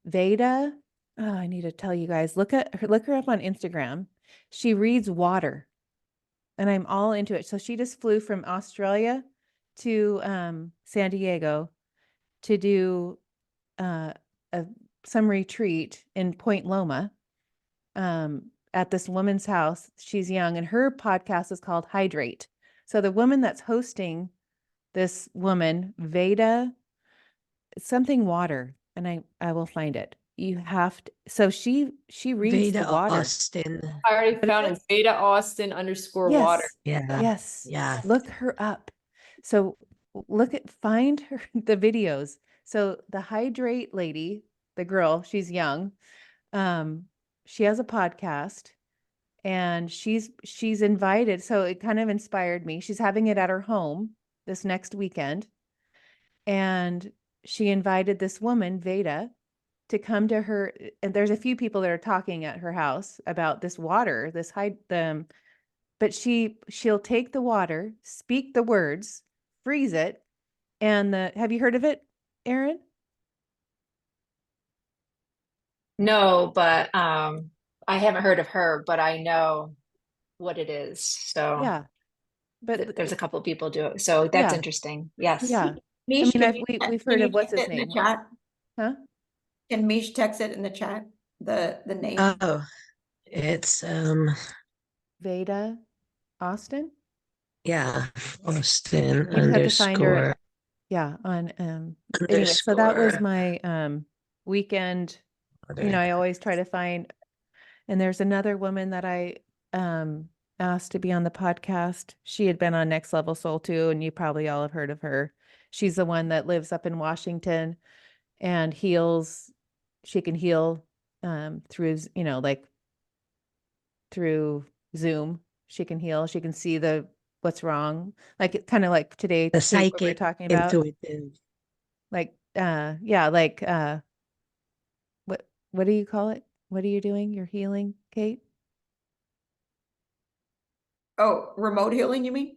Veda, oh, I need to tell you guys, look her up on Instagram. She reads water, and I'm all into it. So she just flew from Australia to San Diego to do some retreat in Point Loma at this woman's house. She's young, and her podcast is called Hydrate. So the woman that's hosting this woman, Veda, something water, and I will find it. You have to. So she reads the Veda water. Austin. I already found it. Beta Austin _ Yes. water. Yeah. Yes. Yeah. Look her up. So find her the videos. So the Hydrate lady, the girl, she's young. She has a podcast, and she's invited. So it kind of inspired me. She's having it at her home this next weekend. And she invited this woman, Veda, to come to her. And there's a few people that are talking at her house about this water, but she'll take the water, speak the words, freeze it. And have you heard of it, Erin? No, but I haven't heard of her, but I know what it is. So Yeah. But there's a couple of people do it. So that's Yeah. interesting. Yes. Yeah. Mish, I mean, can we've can heard you of what's text his it in name? the chat? Huh? Can Mish text it in the chat? The name? Oh, it's Veda Austin? yeah, Austin You just have to find her. underscore Yeah, on anyway, so that was underscore my weekend. water. I always try to find, and there's another woman that I asked to be on the podcast. She had been on Next Level Soul too, and you probably all have heard of her. She's the one that lives up in Washington and heals. She can heal through, like through Zoom. She can heal. She can see what's wrong. Like kind of like today, The Kate, what we were psychic talking about. intuitive. Like yeah, like what do you call it? What are you doing? You're healing, Kate? Oh, remote healing, you mean?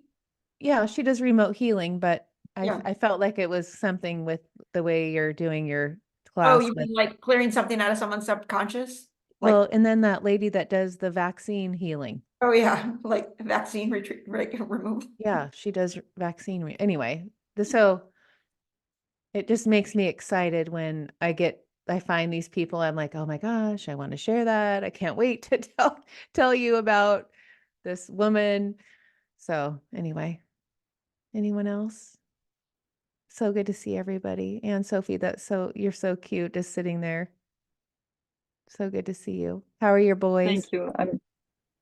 Yeah, she does remote healing, but Yeah. I felt like it was something with the way you're doing your Oh, class you with, mean like clearing something out of someone's subconscious? Like, well, and then that lady that does the vaccine healing. oh yeah, like vaccine retreat, remove. Yeah, she does anyway. So it just makes me excited when I get I find these people, I'm like, oh my gosh, I want to share that. I can't wait to tell you about this woman. So anyway, anyone else? So good to see everybody. And Sophie, you're so cute just sitting there. So good to see you. How are your boys? Thank you.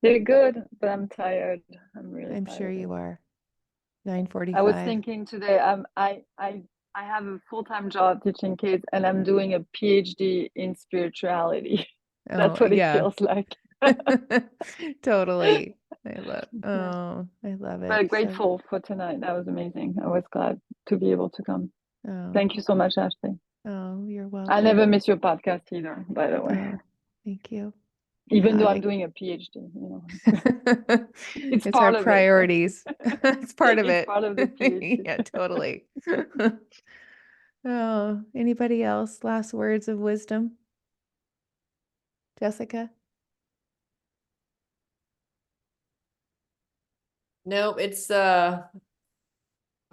They're good, but I'm tired. I'm really I'm tired. sure you are. I was 9:45. thinking today, I have a full-time job teaching kids, and I'm doing a PhD in spirituality. That's Oh, what it yeah. feels like. Totally. I Yeah. love it. But So, grateful for tonight. That was amazing. I was glad to be able to come. oh, Thank you so much, Ashley. you're welcome. I never miss your podcast either, by the way. Oh, thank you. Even though I'm Thank- doing a PhD, it's part our of it. priorities. It's part of It's it. part of the PhD. Yeah, totally. Oh, anybody else? Last words of wisdom? Jessica? No, it's I'm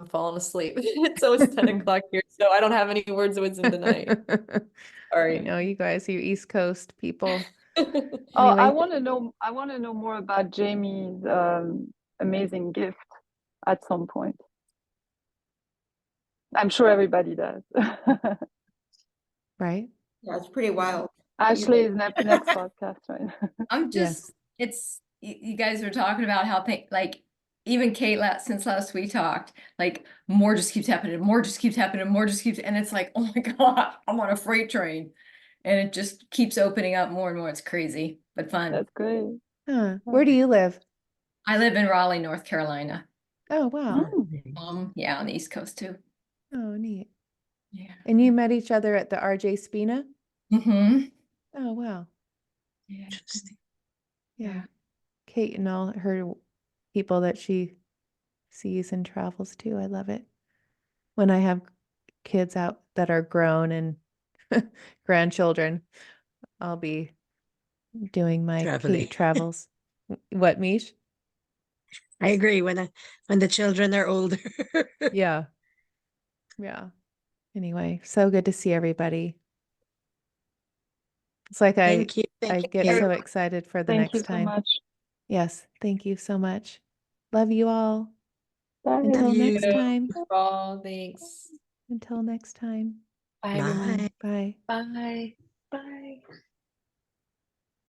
falling asleep. It's always 10 o'clock here, so I don't have any words of wisdom tonight. I Sorry. know you guys, you East Coast people. Oh, I Anyway, want to know. I want to know more about Jamie's amazing gift at some point. I'm sure everybody does. right? Yeah, it's pretty wild. Ashley is next podcast, right? I'm just, you guys were talking about how like even Kate since last we talked, like more just keeps happening, more just keeps happening, more just keeps, and it's like, oh my God, I'm on a freight train. And it just keeps opening up more and more. It's crazy, but fun. That's great. Huh. Where do you live? I live in Raleigh, North Carolina. Oh, wow. Yeah, on the East Coast too. Oh, neat. Yeah. And you met each other at the RJ Spina? Mm-hmm. Oh, wow. Yeah. Yeah. Kate and all her people that she sees and travels to. I love it. When I have kids out that are grown and grandchildren, I'll be doing my Traveling. Kate travels. What, Mish? I agree when the children are older. Yeah. Yeah. Anyway, so good to see everybody. It's like Thank you. I Thank get you. so excited for the Thank next you so time. much. Yes, thank you so much. Love you all. Bye. Until Love next you. time. Oh, thanks. Until next time. Bye, everyone. Bye. Bye. Bye.